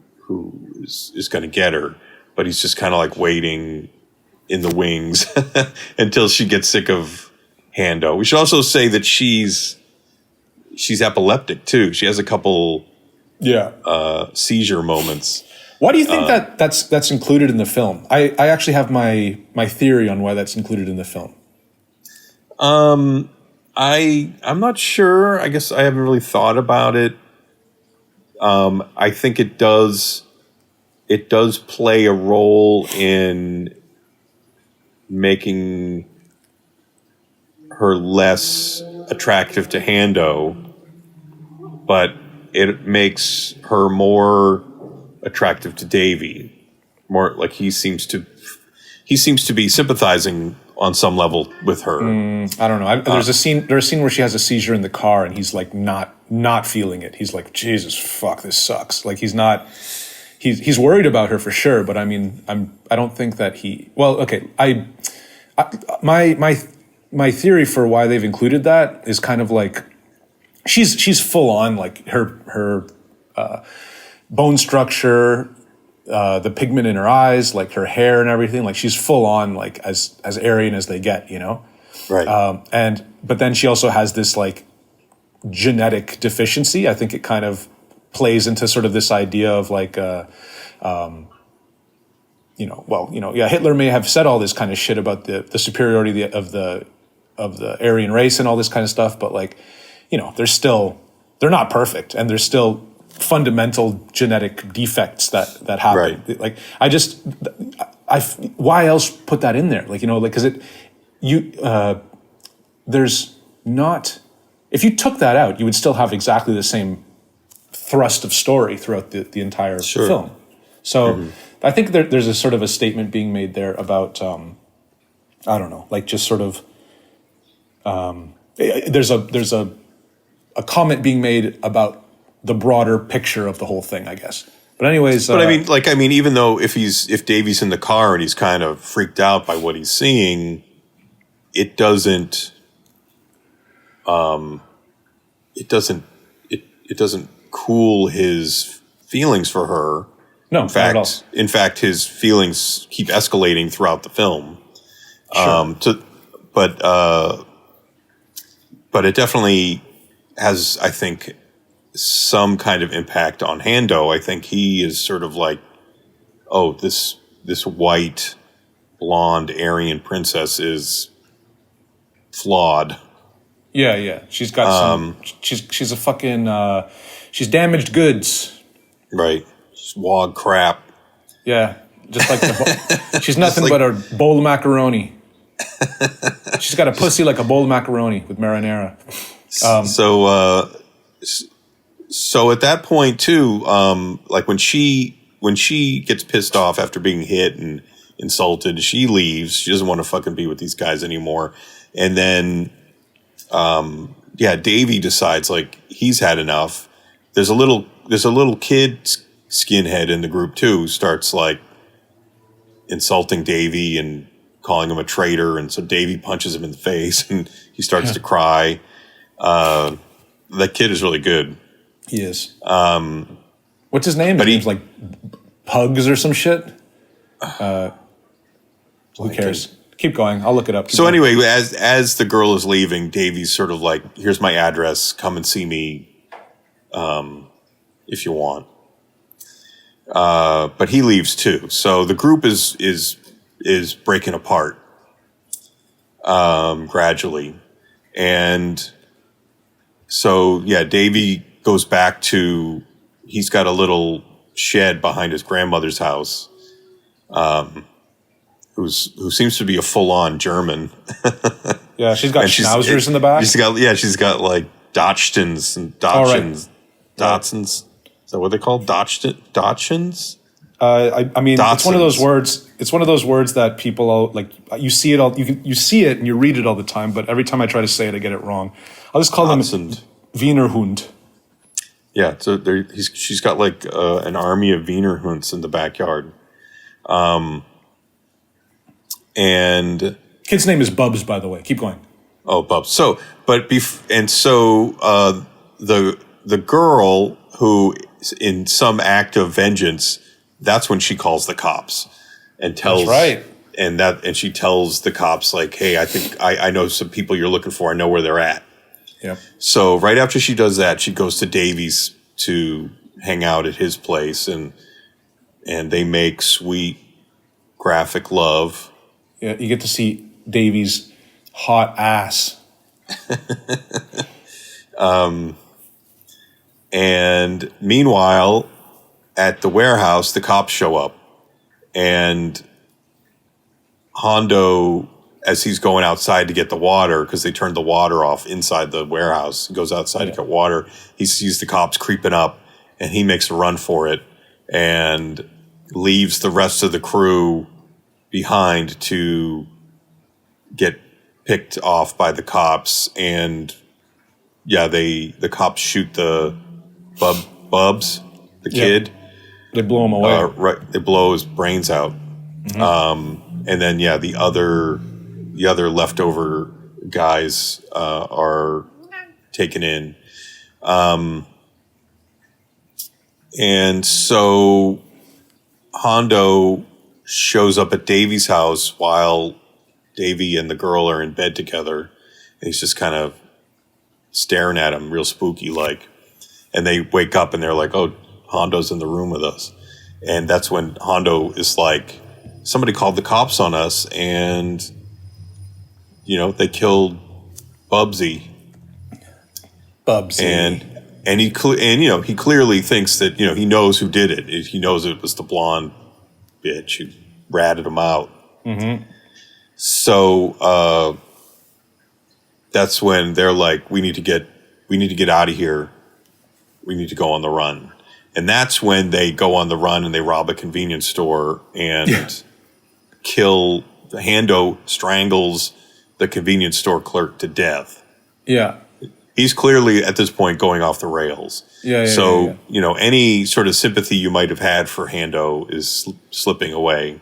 is going to get her, but he's just kind of like waiting in the wings until she gets sick of Hando. We should also say that she's epileptic too. She has a couple seizure moments. Why do you think that's included in the film? I actually have my theory on why that's included in the film. I'm not sure. I guess I haven't really thought about it. I think it does play a role in making her less attractive to Hando, but it makes her more attractive to Davey. More like he seems to be sympathizing on some level with her. I don't know. There's a scene where she has a seizure in the car, and he's like not feeling it. He's like, Jesus fuck, this sucks. Like he's not. He's worried about her for sure, but I mean, I don't think that he. Well, okay, my theory for why they've included that is kind of like she's full on, like her bone structure, the pigment in her eyes, like her hair and everything, like she's full on, like as Aryan as they get, Right. But then she also has this like genetic deficiency. I think it kind of plays into sort of this idea of like, Hitler may have said all this kind of shit about the superiority of the Aryan race and all this kind of stuff, but like, they're not perfect, and there's still fundamental genetic defects that happen. Right. Like why else put that in there? Like, because there's not, if you took that out, you would still have exactly the same thrust of story throughout the entire film. So I think there's a sort of a statement being made there about, I don't know, like just sort of, there's a comment being made about the broader picture of the whole thing, I guess. But anyways, but I mean, even though if Davey's in the car and he's kind of freaked out by what he's seeing, it doesn't it doesn't cool his feelings for her. No, not at all. In fact, his feelings keep escalating throughout the film. Sure. But it definitely has, I think, some kind of impact on Hando. I think he is sort of like, oh, this white, blonde Aryan princess is flawed. Yeah. She's got some. She's a fucking. She's damaged goods. Right. Just wog crap. Yeah, just like she's nothing but a bowl of macaroni. She's got a pussy like a bowl of macaroni with marinara. So at that point too, like when she gets pissed off after being hit and insulted, she leaves. She doesn't want to fucking be with these guys anymore. And then, Davey decides like he's had enough. There's a little kid skinhead in the group too who starts like insulting Davey and calling him a traitor, and so Davey punches him in the face and he starts to cry. That kid is really good. He is. What's his name? His name's like Pugs or some shit. Who cares? Keep going. I'll look it up. Anyway, as the girl is leaving, Davey's sort of like, here's my address. Come and see me if you want. But he leaves too. So the group is breaking apart gradually. And so, Davey goes back to, he's got a little shed behind his grandmother's house, who seems to be a full-on German. Yeah, she's got schnauzers in the back. She's got like Dachshunds and Dachshunds. Dachshunds. Is that what they're called? Dachshunds? I mean, Dachshunds. It's one of those words. It's one of those words that people all, like. You see it all. You see it and you read it all the time. But every time I try to say it, I get it wrong. I'll just call them Wiener Hund. Yeah, so she's got like an army of Wiener Hunds in the backyard. And kid's name is Bubs, by the way. Keep going. Oh, Bubs. So, the girl who, in some act of vengeance, that's when she calls the cops and tells. That's right. And she tells the cops like, "Hey, I think I know some people you're looking for. I know where they're at." Yeah. So right after she does that, she goes to Davy's to hang out at his place, and they make sweet graphic love. Yeah, you get to see Davy's hot ass. And meanwhile, at the warehouse, the cops show up, and Hondo, as he's going outside to get the water, because they turned the water off inside the warehouse, he goes outside to get water. He sees the cops creeping up, and he makes a run for it and leaves the rest of the crew behind to get picked off by the cops. And the cops shoot the Bubs, the kid. They blow him away. They blow his brains out. Mm-hmm. And then the other leftover guys are taken in. And so Hondo shows up at Davy's house while Davy and the girl are in bed together. And he's just kind of staring at him real spooky like. And they wake up and they're like, oh, Hondo's in the room with us. And that's when Hondo is like, somebody called the cops on us and, they killed Bubsy. And he clearly thinks that, he knows who did it. He knows it was the blonde bitch who ratted him out. Mm-hmm. So that's when they're like, we need to get out of here. We need to go on the run. And that's when they go on the run and they rob a convenience store and kill. Hando strangles the convenience store clerk to death. Yeah. He's clearly at this point going off the rails. So any sort of sympathy you might have had for Hando is slipping away.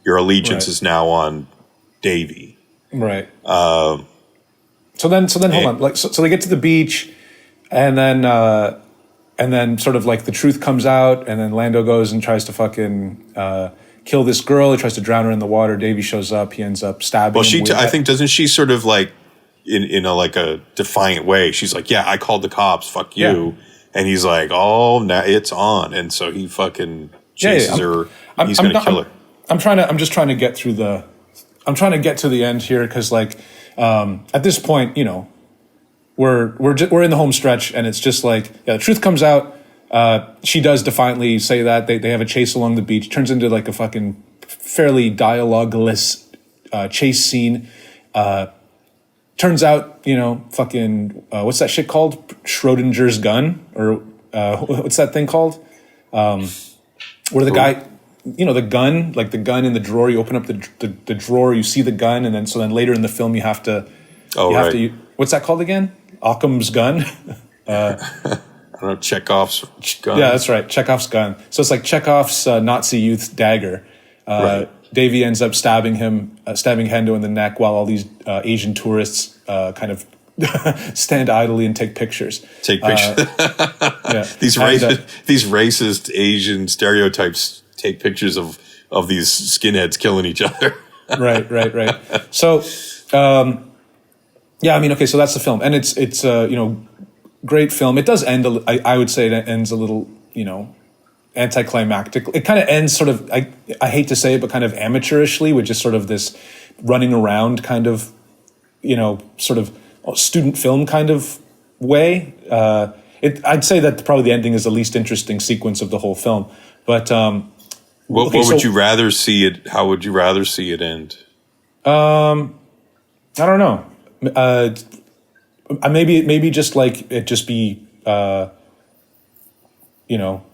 Your allegiance is now on Davy. Right. So then hold on. Like, so they get to the beach, and then sort of like the truth comes out, and then Lando goes and tries to fucking kill this girl. He tries to drown her in the water. Davey shows up. He ends up stabbing him. I think, doesn't she sort of like, in a like a defiant way, she's like, yeah, I called the cops, fuck you. Yeah. And he's like, oh, now it's on. And so he fucking chases her. He's going to kill her. I'm just trying to get through I'm trying to get to the end here, because like at this point, you know, we're in the home stretch, and it's just like, yeah, the truth comes out. She does defiantly say that they have a chase along the beach. Turns into like a fucking fairly dialogueless chase scene. Turns out, you know, fucking what's that shit called? Schrodinger's gun, or what's that thing called? Where the guy, you know, the gun, like the gun in the drawer. You open up the drawer, you see the gun, and then later in the film you have to. What's that called again? Occam's gun. I don't know, Chekhov's gun. Yeah, that's right, Chekhov's gun. So it's like Chekhov's Nazi youth dagger. Right. Davey ends up stabbing Hendo in the neck, while all these Asian tourists kind of stand idly and take pictures. Yeah. These racist Asian stereotypes take pictures of these skinheads killing each other. Right. So, yeah, I mean, okay, so that's the film, and it's you know, great film. It does end. I would say it ends a little, you know, anticlimactic. It kind of ends sort of, I hate to say it, but kind of amateurishly, with just sort of this running around kind of, you know, sort of student film kind of way. I'd say that probably the ending is the least interesting sequence of the whole film. But what would you rather see it? How would you rather see it end? I don't know. Maybe just like it just be you know,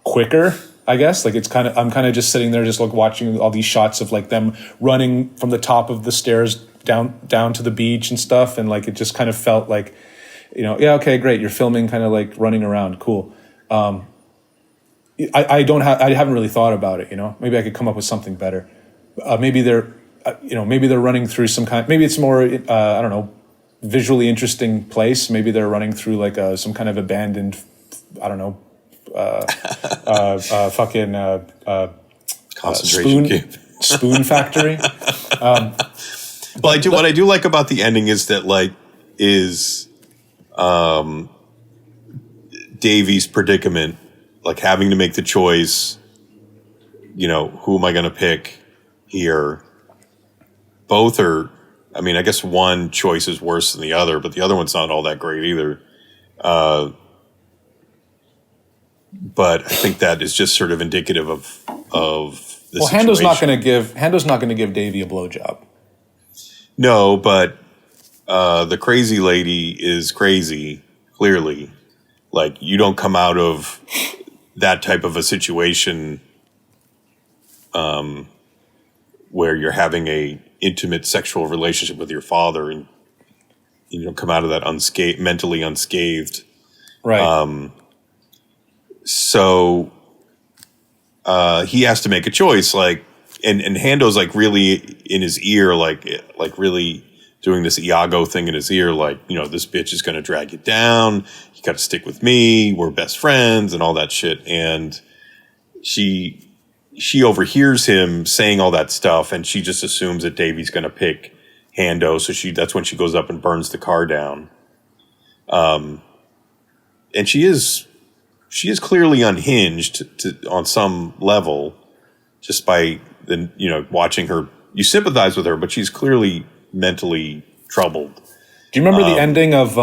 quicker, I guess. Like I'm kind of just sitting there just like watching all these shots of like them running from the top of the stairs down to the beach and stuff, and like it just kind of felt like, you know, yeah, okay, great, you're filming kind of like running around, cool. I haven't really thought about it, you know. Maybe I could come up with something better. Maybe they're running through some kind. Maybe it's more I don't know, visually interesting place. Maybe they're running through like some kind of abandoned, I don't know, concentration camp, spoon factory. What I do like about the ending is that Davy's predicament, like having to make the choice. You know, who am I going to pick here? Both are. I mean, I guess one choice is worse than the other, but the other one's not all that great either. But I think that is just sort of indicative of the situation. Hando's not going to give Davey a blowjob. No, but the crazy lady is crazy. Clearly, like you don't come out of that type of a situation where you're having a intimate sexual relationship with your father, and you don't come out of that mentally unscathed. Right. So he has to make a choice, like, and Hando's like really in his ear, like really doing this Iago thing in his ear, like, you know, this bitch is going to drag you down. You got to stick with me. We're best friends and all that shit. And she overhears him saying all that stuff, and she just assumes that Davy's going to pick Hando. So that's when she goes up and burns the car down. And she is clearly unhinged on some level, just by watching her. You sympathize with her, but she's clearly mentally troubled. Do you remember the ending of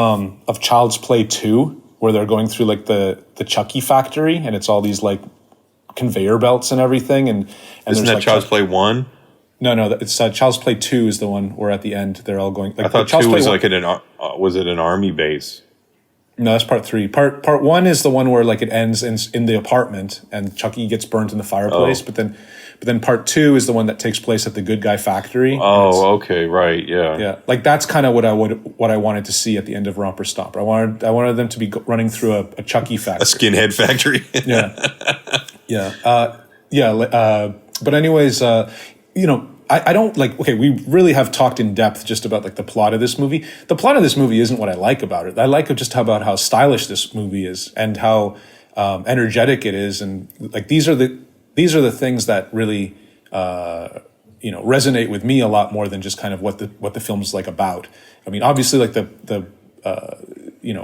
Child's Play 2, where they're going through like the Chucky factory, and it's all these like conveyor belts and everything, and isn't that like Child's Play 1? No, it's Child's Play 2 is the one where at the end they're all going. Like, I thought 2 was like was it an army base? No, that's part 3. Part 1 is the one where like it ends in the apartment and Chucky gets burnt in the fireplace. But then part 2 is the one that takes place at the good guy factory. Oh, okay, right, yeah. Yeah, like that's kind of what I wanted to see at the end of Romper Stomper. I wanted them to be running through a Chucky factory, a skinhead factory. Yeah. But anyways, I don't like, okay, we really have talked in depth just about like the plot of this movie. The plot of this movie isn't what I like about it. I like just about how stylish this movie is and how energetic it is. And like, these are the things that really, resonate with me a lot more than just kind of what the film's like about. I mean, obviously like the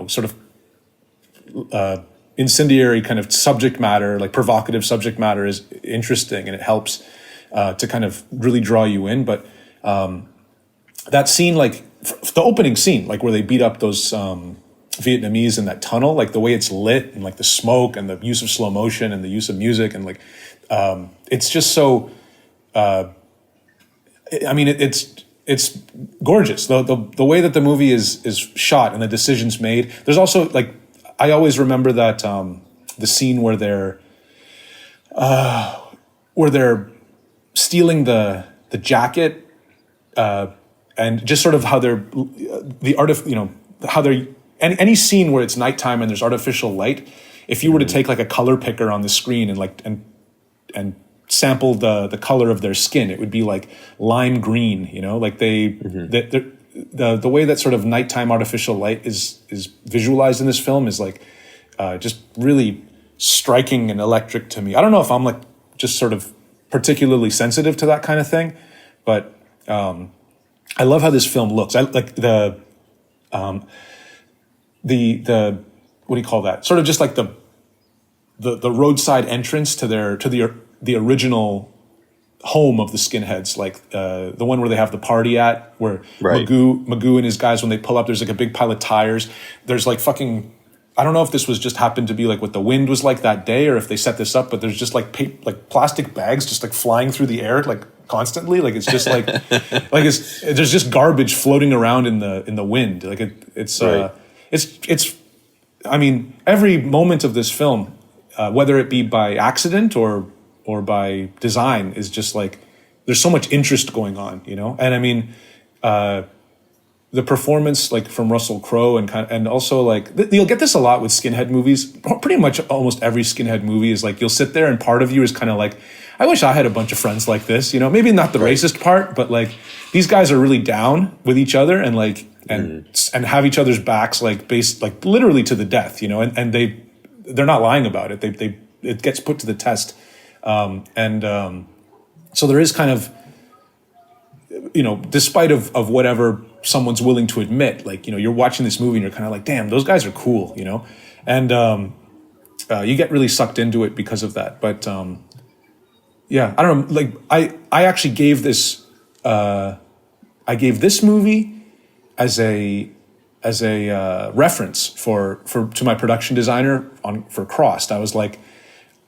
sort of incendiary kind of subject matter, like provocative subject matter is interesting and it helps to kind of really draw you in. But that scene, like the opening scene, like where they beat up those Vietnamese in that tunnel, like the way it's lit and like the smoke and the use of slow motion and the use of music and like it's just so. It's gorgeous. The way that the movie is shot and the decisions made. There's also like I always remember that the scene where they're stealing the jacket and just sort of how they're the art of how they're any scene where it's nighttime and there's artificial light. If you were to take like a color picker on the screen and sample the color of their skin, it would be like lime green, like the way that sort of nighttime artificial light is visualized in this film is like just really striking and electric to me. I don't know if I'm like just sort of particularly sensitive to that kind of thing, but I love how this film looks. I like the what do you call that? Sort of just like the roadside entrance to the original home of the skinheads, like the one where they have the party at, where Magoo and his guys, when they pull up, there's like a big pile of tires. There's like fucking, I don't know if this was just happened to be like what the wind was like that day, or if they set this up, but there's just like plastic bags just like flying through the air like constantly. Like it's just like there's just garbage floating around in the wind. Like it's I mean, every moment of this film, whether it be by accident or by design, is just like there's so much interest going on, And I mean, the performance like from Russell Crowe and also like you'll get this a lot with skinhead movies. Pretty much almost every skinhead movie is like you'll sit there and part of you is kind of like, I wish I had a bunch of friends like this, Maybe not the racist part, but like these guys are really down with each other and like and have each other's backs like based like literally to the death, and they're not lying about it. It gets put to the test. So there is kind of, despite of whatever someone's willing to admit, like, you're watching this movie and you're kind of like, damn, those guys are cool, and you get really sucked into it because of that. But yeah, I don't know, like I actually gave this movie as a reference to my production designer for Crossed. I was like,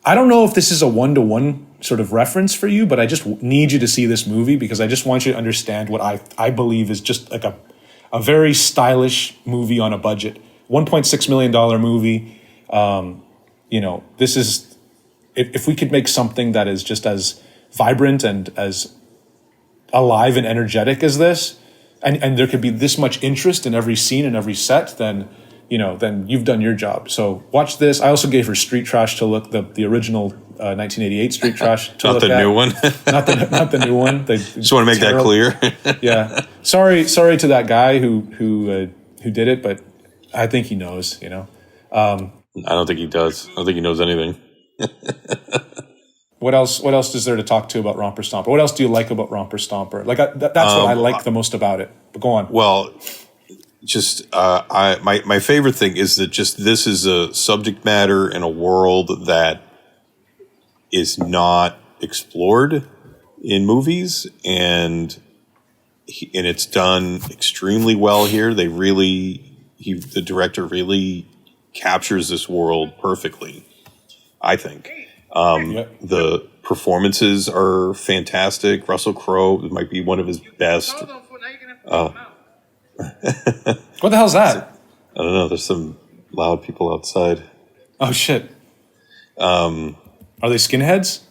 I don't know if this is a one-to-one sort of reference for you, but I just need you to see this movie because I just want you to understand what I believe is just like a very stylish movie on a budget. $1.6 million movie. This is, if we could make something that is just as vibrant and as alive and energetic as this, and there could be this much interest in every scene and every set, then you've done your job. So watch this. I also gave her Street Trash to look, the original 1988 Street Trash to look at. Not the new one? not the new one. Just want to make that clear. Yeah. Sorry to that guy who did it, but I think he knows, I don't think he does. I don't think he knows anything. What else is there to talk to about Romper Stomper? What else do you like about Romper Stomper? Like that's what I like the most about it. But go on. Well, just my favorite thing is that just this is a subject matter in a world that is not explored in movies, and it's done extremely well here. The director really captures this world perfectly, I think. The performances are fantastic. Russell Crowe might be one of his best. What the hell's that? I don't know. There's some loud people outside. Oh shit. Are they skinheads?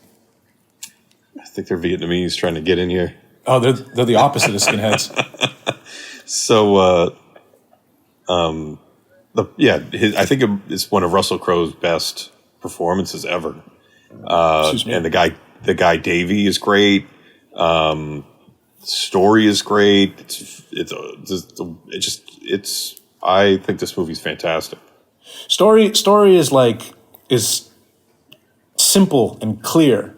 I think they're Vietnamese trying to get in here. Oh, they're the opposite of skinheads. So, I think it's one of Russell Crowe's best performances ever. And the guy Davey is great. Story is great. I think this movie's fantastic. Story is simple and clear,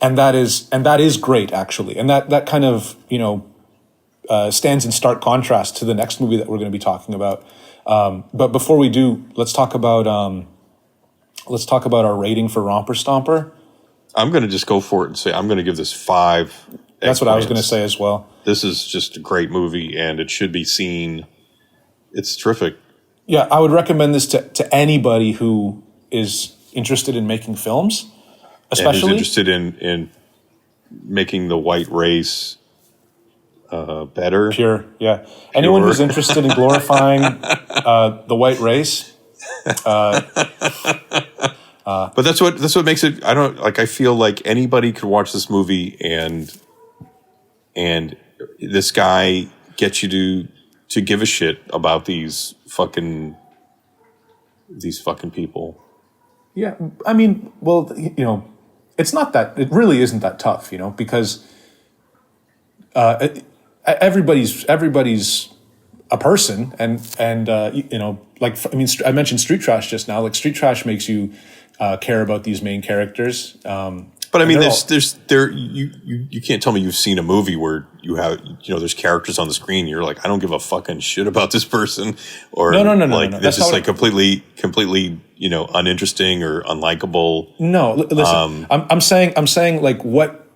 and that is great actually, and that kind of stands in stark contrast to the next movie that we're going to be talking about. But before we do, let's talk about our rating for Romper Stomper. I'm going to just go for it and say I'm going to give this 5. That's what I was going to say as well. This is just a great movie, and it should be seen. It's terrific. Yeah, I would recommend this to anybody who is interested in making films, especially and who's interested in making the white race better. Pure, yeah. Anyone who's interested in glorifying the white race. But that's what makes it. I feel like anybody could watch this movie and this guy gets you to give a shit about these fucking people. Yeah, I mean, well, it's not that. It really isn't that tough, because everybody's a person, and I mentioned street trash just now. Like, street trash makes you care about these main characters. But I mean, you can't tell me you've seen a movie where you have there's characters on the screen. You're like, I don't give a fucking shit about this person, or no. This is like completely uninteresting or unlikable. No, listen, I'm saying like what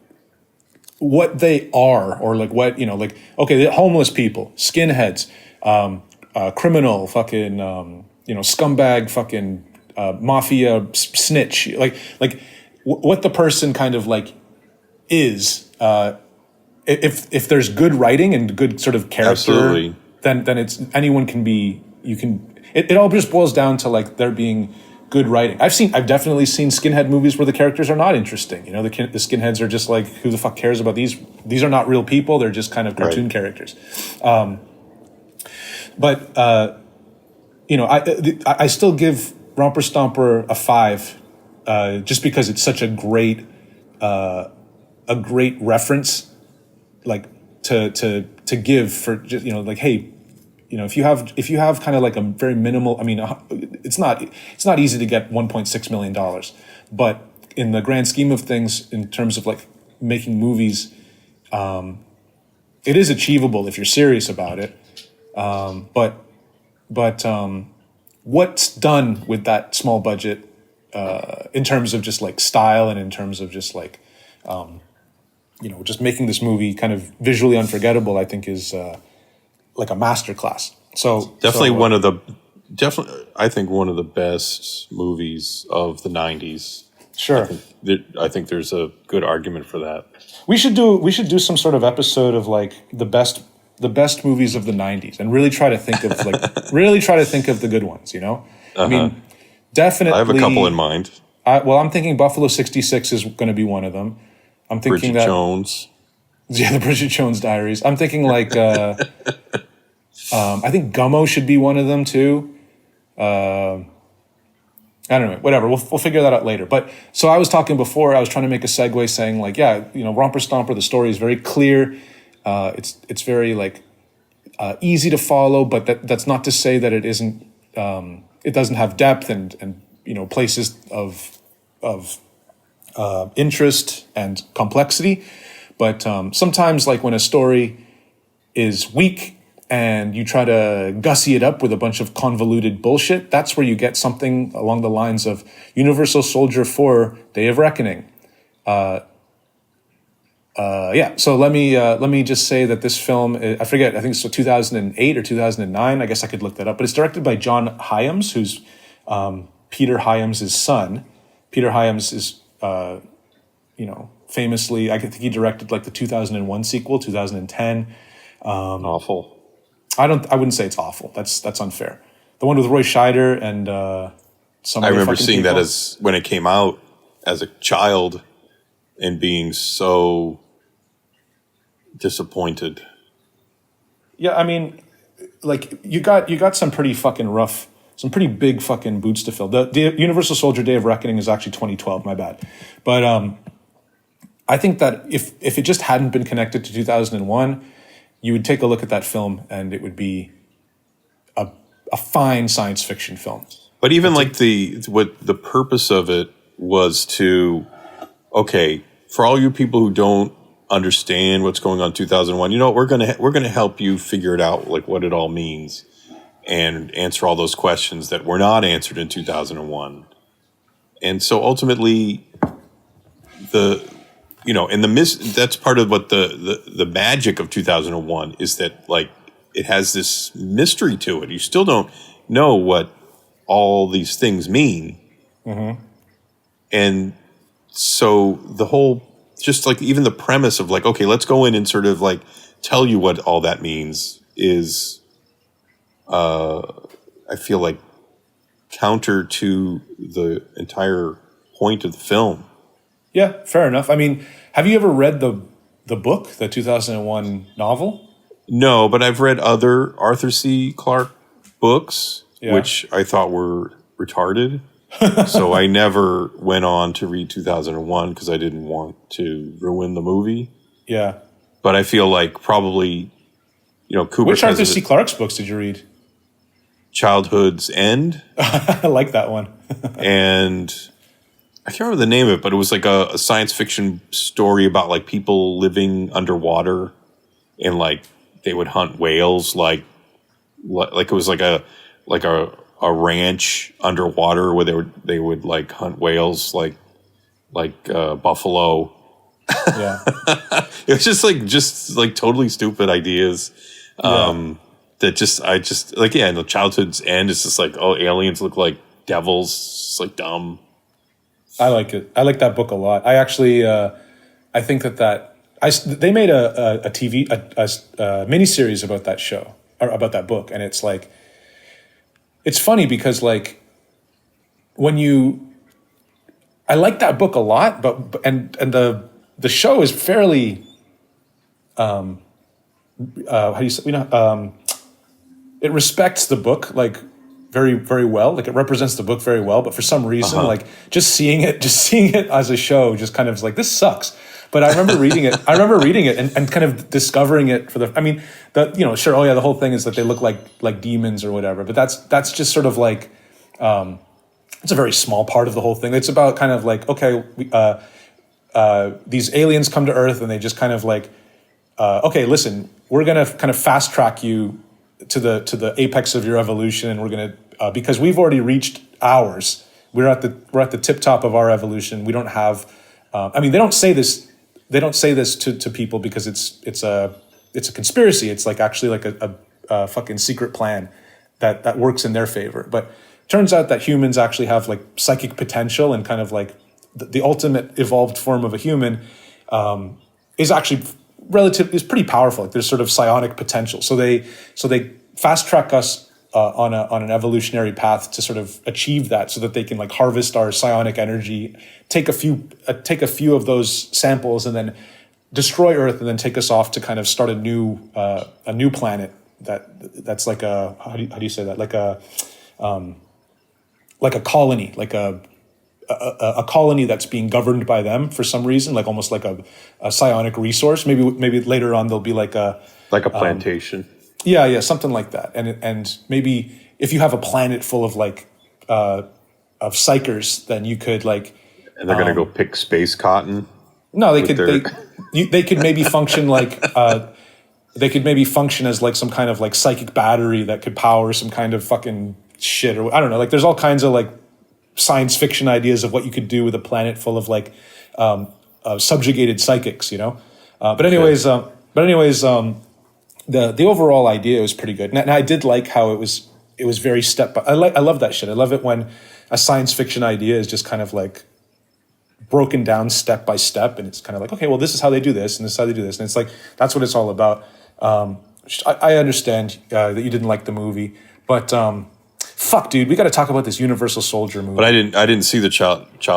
they are, or like what okay, the homeless people, skinheads, criminal, fucking scumbag, fucking mafia snitch, like what the person kind of like is. If there's good writing and good sort of character, absolutely, then it's anyone can be. It all just boils down to like there being good writing. I've definitely seen skinhead movies where the characters are not interesting. The skinheads are just like, who the fuck cares about these? These are not real people. They're just kind of cartoon characters. But I still give Romper Stomper a 5, just because it's such a great reference, like to give for just like, hey, if you have kind of like a very minimal, I mean, it's not easy to get $1.6 million, but in the grand scheme of things, in terms of like making movies, it is achievable if you're serious about it. But what's done with that small budget, in terms of just like style and in terms of just like, just making this movie kind of visually unforgettable, I think is like a masterclass. So definitely I think one of the best movies of the 90s. Sure. I think there's a good argument for that. We should do some sort of episode of like the best movies of the 90s, and really try to think of the good ones, I mean, definitely I have a couple in mind. I'm thinking Buffalo 66 is going to be one of them. I'm thinking Bridget Jones. Yeah, the Bridget Jones Diaries. I'm thinking like I think Gummo should be one of them too. I don't know, whatever. We'll figure that out later. But so I was talking before, I was trying to make a segue saying like, yeah, Romper Stomper, the story is very clear. It's very like easy to follow, but that's not to say that it isn't. It doesn't have depth and places of interest and complexity. But sometimes, like when a story is weak and you try to gussy it up with a bunch of convoluted bullshit, that's where you get something along the lines of Universal Soldier 4: Day of Reckoning. So let me just say that this film, I forget, I think it's 2008 or 2009. I guess I could look that up. But it's directed by John Hyams, who's Peter Hyams' son. Peter Hyams is, famously, I think he directed like the 2001 sequel, 2010. Awful. I wouldn't say it's awful. That's unfair. The one with Roy Scheider and some. I remember seeing that as when it came out as a child and being so disappointed. Yeah, I mean, like you got some pretty fucking rough, some pretty big fucking boots to fill. The Universal Soldier: Day of Reckoning is actually 2012. My bad, but I think that if it just hadn't been connected to 2001, you would take a look at that film and it would be a fine science fiction film. But even like the purpose of it was to, okay, for all you people who don't understand what's going on in 2001, you know, we're gonna help you figure it out, like what it all means, and answer all those questions that were not answered in 2001. And so ultimately, that's part of what the magic of 2001 is, that like it has this mystery to it. You still don't know what all these things mean. Mm-hmm. And so the whole, just like even the premise of like, okay, let's go in and sort of like tell you what all that means is, I feel like counter to the entire point of the film. Yeah, fair enough. I mean, have you ever read the book, the 2001 novel? No, but I've read other Arthur C. Clarke books, which I thought were retarded. So I never went on to read 2001 because I didn't want to ruin the movie. Yeah. But I feel like probably, Kubrick. Which Arthur C. Clarke's books did you read? Childhood's End. I like that one. And I can't remember the name of it, but it was like a science fiction story about like people living underwater, and like they would hunt whales, like it was like a ranch underwater where they would like hunt whales like buffalo. Yeah. It was just like totally stupid ideas. That I just like, in the Childhood's End, it's just like, oh, aliens look like devils. It's like dumb. I like it. I like that book a lot. I actually, I think they made a miniseries about that show, or about that book. And it's like, it's funny because like I like that book a lot, but the show is fairly, how do you say, it respects the book like very, very well. Like it represents the book very well, but for some reason, like just seeing it as a show, just kind of like, this sucks. But I remember reading it. And kind of discovering it sure. Oh yeah. The whole thing is that they look like demons or whatever, but that's just sort of like, it's a very small part of the whole thing. It's about kind of like, okay, these aliens come to Earth and they just kind of like, okay, listen, we're going to kind of fast track you to the apex of your evolution, and we're going to because we've already reached ours. We're at the tip top of our evolution. We don't have. They don't say this. They don't say this to people because it's a conspiracy. It's like actually like a fucking secret plan that works in their favor. But it turns out that humans actually have like psychic potential, and kind of like the ultimate evolved form of a human is actually is pretty powerful. Like there's sort of psionic potential. So they fast track us on an evolutionary path to sort of achieve that, so that they can like harvest our psionic energy, take a few of those samples, and then destroy Earth, and then take us off to kind of start a new planet that's like a how do you say that, like a colony, like a colony that's being governed by them for some reason, like almost like a psionic resource. Maybe later on there'll be like a plantation. Yeah, something like that. And maybe if you have a planet full of like of psychers, then you could like. And they're going to go pick space cotton. No, they could maybe function like they could maybe function as like some kind of like psychic battery that could power some kind of fucking shit, or I don't know. Like there's all kinds of like science fiction ideas of what you could do with a planet full of like subjugated psychics, But anyways, the overall idea was pretty good, and I did like how it was very I love that shit. I love it when a science fiction idea is just kind of like broken down step by step, and it's kind of like, okay, well, this is how they do this, and this is how they do this, and it's like that's what it's all about. I understand that you didn't like the movie, but fuck, dude, we got to talk about this Universal Soldier movie. But I didn't see the Childhood's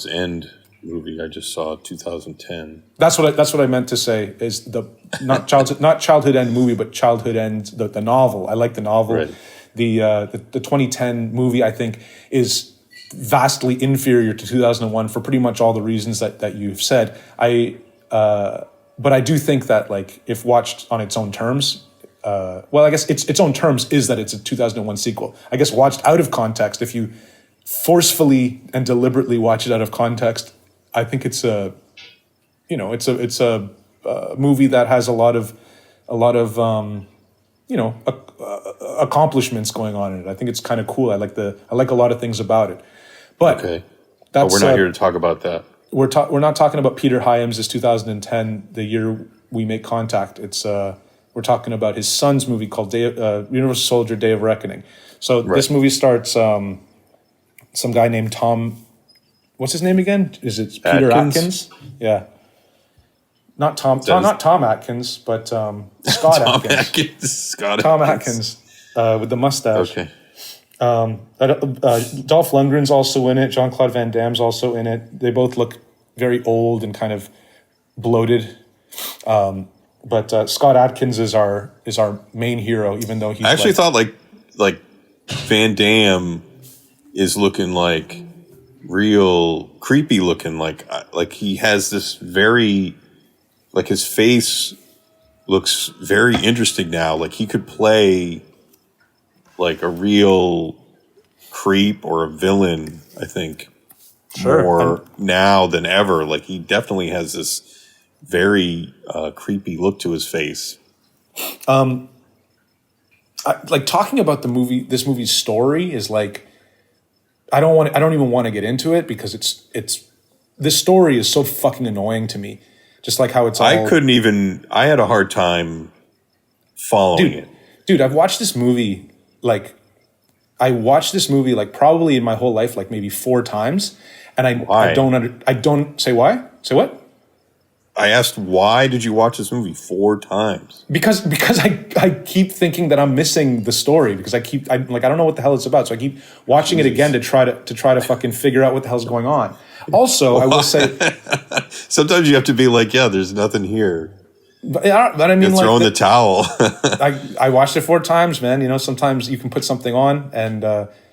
End movie. I just saw 2010. That's what I meant to say is not Childhood End movie, but Childhood End the novel. I like the novel. Right. The 2010 movie, I think, is vastly inferior to 2001 for pretty much all the reasons that you've said. But I do think that, like, if watched on its own terms, well, I guess its own terms is that it's a 2001 sequel. I guess watched out of context, if you forcefully and deliberately watch it out of context, I think it's a movie that has a lot of accomplishments going on in it. I think it's kind of cool. I like a lot of things about it. But okay, we're not here to talk about that. We're not talking about Peter Hyams' 2010, the year we make contact. It's we're talking about his son's movie called Universal Soldier: Day of Reckoning. So This movie starts some guy named Tom. What's his name again? Is it Peter Atkins? Yeah. Not Tom Atkins, but Scott Atkins. Tom Atkins with the mustache. Okay. Dolph Lundgren's also in it. Jean-Claude Van Damme's also in it. They both look very old and kind of bloated. But Scott Atkins is our main hero, even though he's. I actually thought like Van Damme is looking like real creepy looking, like he has this very, like, his face looks very interesting now. Like he could play like a real creep or a villain, I think. Sure. More now than ever. Like he definitely has this very creepy look to his face. Like talking about this movie's story is like, I don't even want to get into it because this story is so fucking annoying to me. Just like how it's all. I had a hard time following it. Dude, I've watched this movie like probably in my whole life, like maybe 4 times. And I don't say why? Say what? I asked, why did you watch this movie 4 times? Because I keep thinking that I'm missing the story because I don't know what the hell it's about. So I keep watching it again to try to fucking figure out what the hell's going on. Also, I will say sometimes you have to be like, yeah, there's nothing here. But I mean, like, throwing the towel. I watched it 4 times, man. You know, sometimes you can put something on and.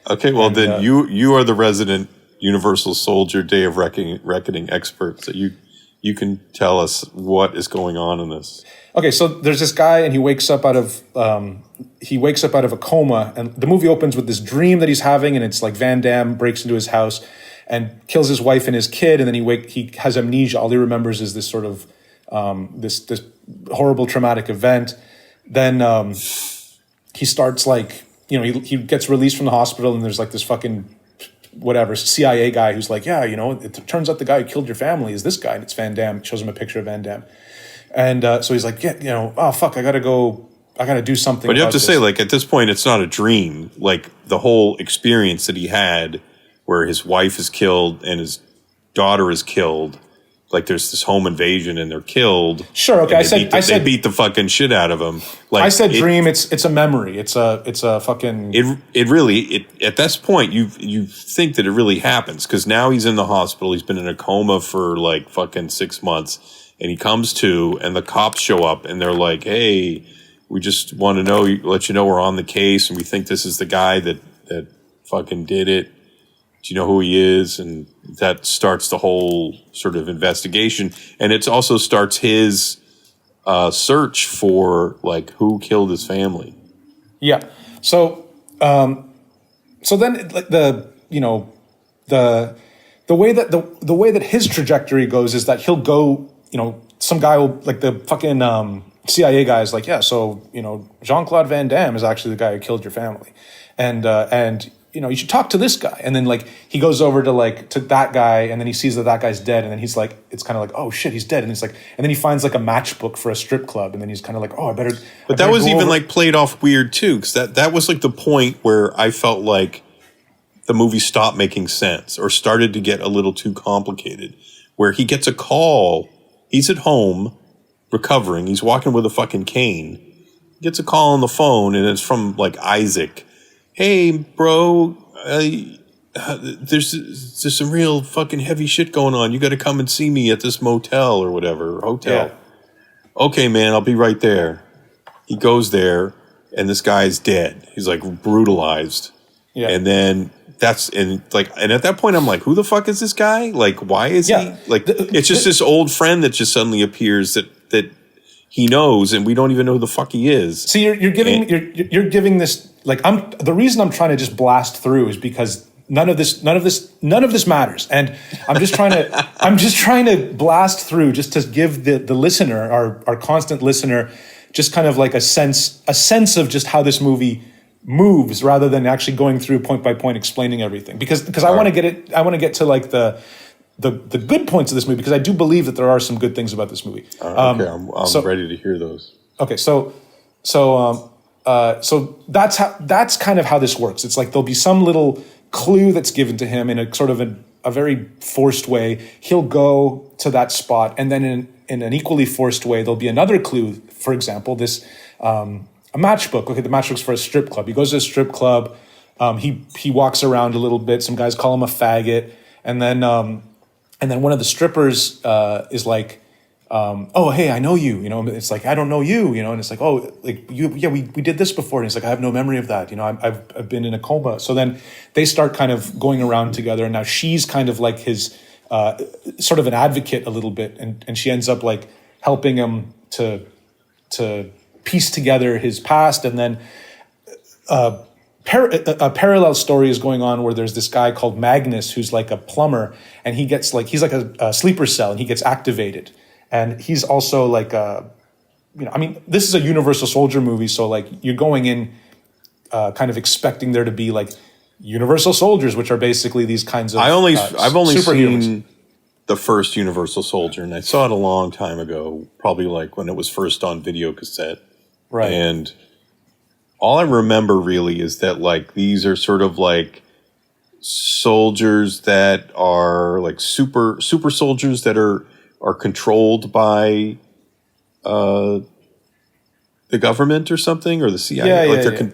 Okay, well then you are the resident Universal Soldier Day of Reckoning expert, so you can tell us what is going on in this. Okay, so there's this guy, and he wakes up out of a coma, and the movie opens with this dream that he's having, and it's like Van Damme breaks into his house and kills his wife and his kid, and then he has amnesia. All he remembers is this sort of this horrible traumatic event. Then he starts like, you know, he gets released from the hospital, and there's like this fucking whatever CIA guy who's like, yeah, you know, it turns out the guy who killed your family is this guy, and it's Van Damme. Shows him a picture of Van Damme, and so he's like, yeah, you know, oh fuck, I gotta do something. But you have to say, like, at this point, it's not a dream. Like the whole experience that he had, where his wife is killed and his daughter is killed. Like there's this home invasion and they're killed. Sure, okay. They beat the fucking shit out of him. Like I said, dream. It's a memory. It's a fucking. It really at this point you think that it really happens because now he's in the hospital. He's been in a coma for like fucking 6 months, and he comes to, and the cops show up and they're like, "Hey, we just want to let you know we're on the case, and we think this is the guy that fucking did it. Do you know who he is?" And that starts the whole sort of investigation. And it also starts his search for like who killed his family. Yeah. So then like the way that his trajectory goes is that he'll go, you know, some guy will, like the fucking CIA guy is like, yeah, so, you know, Jean-Claude Van Damme is actually the guy who killed your family. And you know, you should talk to this guy. And then like he goes over to that guy, and then he sees that guy's dead, and then he's like, it's kind of like, oh shit, he's dead. And it's like, and then he finds like a matchbook for a strip club, and then he's kind of like, oh, I better. But that was even like played off weird too, because that was like the point where I felt like the movie stopped making sense or started to get a little too complicated. Where he gets a call, he's at home recovering, he's walking with a fucking cane, gets a call on the phone, and it's from like Isaac. Hey, bro, there's some real fucking heavy shit going on. You got to come and see me at this motel or whatever, hotel. Yeah. Okay, man, I'll be right there. He goes there, and this guy's dead. He's like brutalized. And then and at that point I'm like, who the fuck is this guy? Like, why is he like? It's just this old friend that just suddenly appears that he knows, and we don't even know who the fuck he is. See, you're giving this like the reason I'm trying to just blast through is because none of this matters, and I'm just trying to blast through just to give the listener, our constant listener, just kind of like a sense of just how this movie moves, rather than actually going through point by point explaining everything. Because I want to get to like the good points of this movie, because I do believe that there are some good things about this movie. Okay, I'm ready to hear those. Okay, so that's kind of how this works. It's like there'll be some little clue that's given to him in a sort of a very forced way. He'll go to that spot, and then in an equally forced way, there'll be another clue. For example, this a matchbook. Okay, the matchbook's for a strip club. He goes to a strip club. He walks around a little bit. Some guys call him a faggot, and then one of the strippers is like, "Oh, hey, I know you." You know, it's like, "I don't know you." You know, and it's like, "Oh, like you? Yeah, we did this before." And he's like, "I have no memory of that." You know, I've been in a coma. So then they start kind of going around together, and now she's kind of like his sort of an advocate a little bit, and she ends up like helping him to piece together his past, and then a parallel story is going on where there's this guy called Magnus who's like a plumber, and he's like a sleeper cell, and he gets activated, and he's also like this is a Universal Soldier movie, so like you're going in kind of expecting there to be like Universal Soldiers, which are basically these kinds of I've only superheroes. seen the first Universal Soldier, and I saw it a long time ago, probably like when it was first on video cassette. Right. And all I remember really is that like these are sort of like soldiers that are like super soldiers that are controlled by the government or something, or the CIA.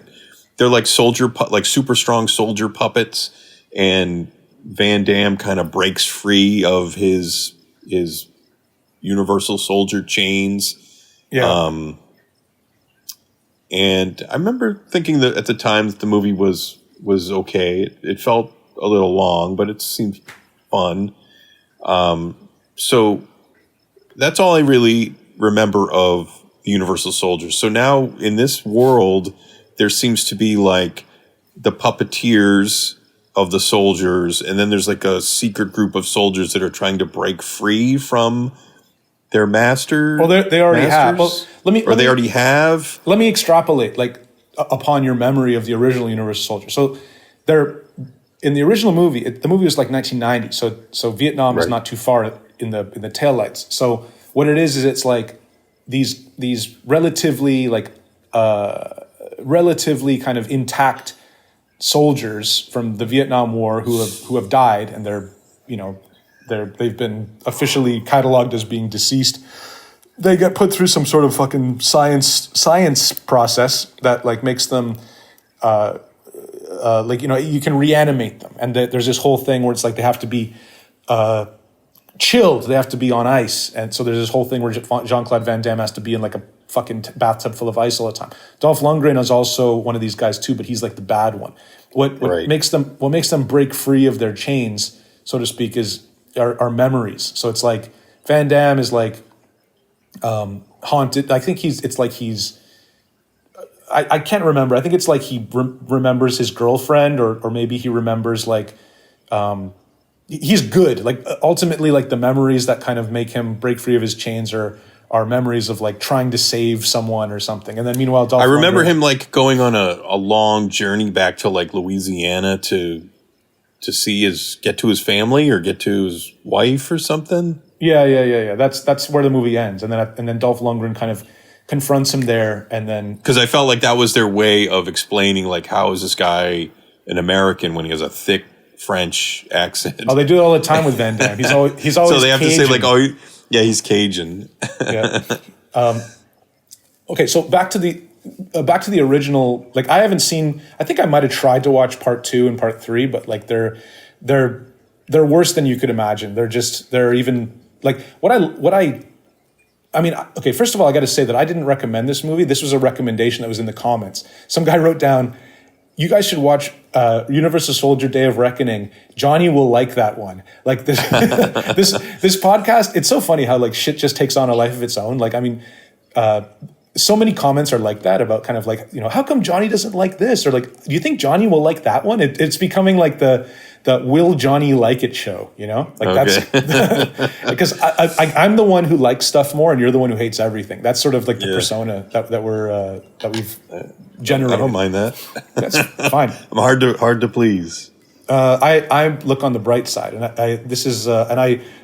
They're like super strong soldier puppets, and Van Damme kind of breaks free of his Universal Soldier chains. Yeah. And I remember thinking that at the time that the movie was okay. It felt a little long, but it seemed fun. So that's all I really remember of the Universal Soldiers. So now in this world, there seems to be like the puppeteers of the soldiers, and then there's like a secret group of soldiers that are trying to break free from their master. Well, they already have. Well, Let me extrapolate like upon your memory of the original Universal Soldier. So they're in the original movie. The movie was like 1990. So Vietnam is not too far in the taillights. So what it is it's like these relatively kind of intact soldiers from the Vietnam War who have died, and they've been officially cataloged as being deceased. They get put through some sort of fucking science process that like makes them you can reanimate them, and there's this whole thing where it's like they have to be chilled, they have to be on ice, and so there's this whole thing where Jean-Claude Van Damme has to be in like a fucking bathtub full of ice all the time. Dolph Lundgren is also one of these guys too, but he's like the bad one. What makes them break free of their chains, so to speak, are memories. So it's like Van Damme is like haunted. I think I can't remember. I think it's like he remembers his girlfriend, or maybe he remembers like he's good. Like ultimately, like the memories that kind of make him break free of his chains are memories of like trying to save someone or something. And then meanwhile, Dolph remember him like going on a long journey back to like Louisiana to get to his family or get to his wife or something. Yeah. That's where the movie ends, and then Dolph Lundgren kind of confronts him there, and then because I felt like that was their way of explaining like how is this guy an American when he has a thick French accent. Oh, they do it all the time with Van Damme. He's always so they have Cajun. to say like, oh yeah, he's Cajun. Yeah. Okay, so back to the original. Like I haven't seen. I think I might have tried to watch part 2 and part 3, but like they're worse than you could imagine. They're even like what I mean, okay, first of all, I got to say that I didn't recommend this movie. This was a recommendation that was in the comments. Some guy wrote down, you guys should watch Universal Soldier: Day of Reckoning. Johnny will like that one. Like this, this podcast. It's so funny how like shit just takes on a life of its own. Like, I mean, so many comments are like that about kind of like, you know, how come Johnny doesn't like this? Or like, do you think Johnny will like that one? It's becoming like the will Johnny like it show, you know? Like that's because I'm the one who likes stuff more and you're the one who hates everything. That's sort of like the persona that we've generated. I don't mind that. That's fine. I'm hard to please. I look on the bright side, and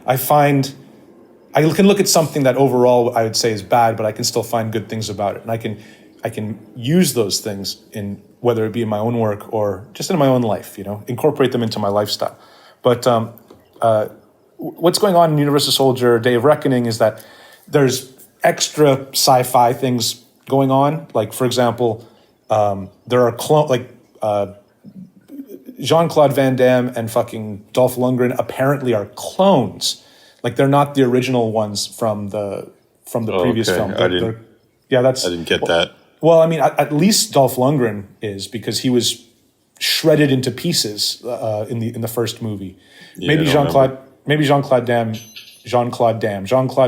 I find I can look at something that overall I would say is bad, but I can still find good things about it, and I can use those things in whether it be in my own work or just in my own life, you know, incorporate them into my lifestyle. But what's going on in Universal Soldier: Day of Reckoning is that there's extra sci-fi things going on. Like, for example, there are Jean-Claude Van Damme and fucking Dolph Lundgren apparently are clones. Like, they're not the original ones from the previous film. I didn't get that. Well, I mean, at least Dolph Lundgren is, because he was shredded into pieces in the first movie. Maybe Jean-Claude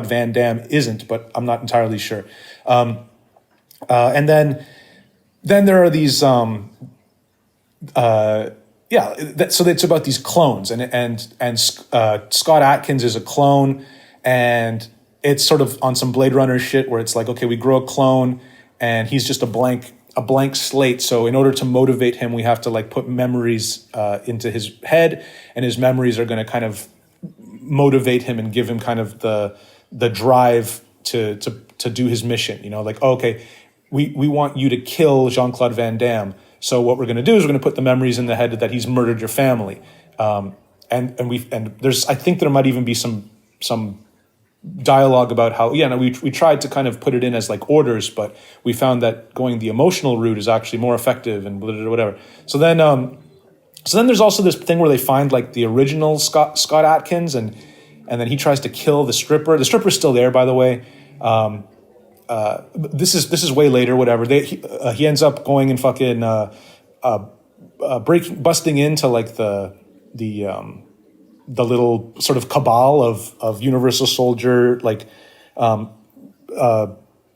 Van Damme isn't, but I'm not entirely sure. And then there are these. So it's about these clones, and Scott Adkins is a clone, and it's sort of on some Blade Runner shit where it's like, okay, we grow a clone, and he's just a blank slate. So in order to motivate him, we have to like put memories into his head, and his memories are going to kind of motivate him and give him kind of the drive to do his mission. You know, like, okay, we want you to kill Jean-Claude Van Damme. So what we're going to do is we're going to put the memories in the head that he's murdered your family, and there's, I think there might even be some dialogue about how we tried to kind of put it in as like orders, but we found that going the emotional route is actually more effective and whatever. So then there's also this thing where they find like the original Scott Adkins, and then he tries to kill the stripper. The stripper's still there, by the way. This is way later, whatever. He ends up going and fucking busting into like the little sort of cabal of Universal Soldier, like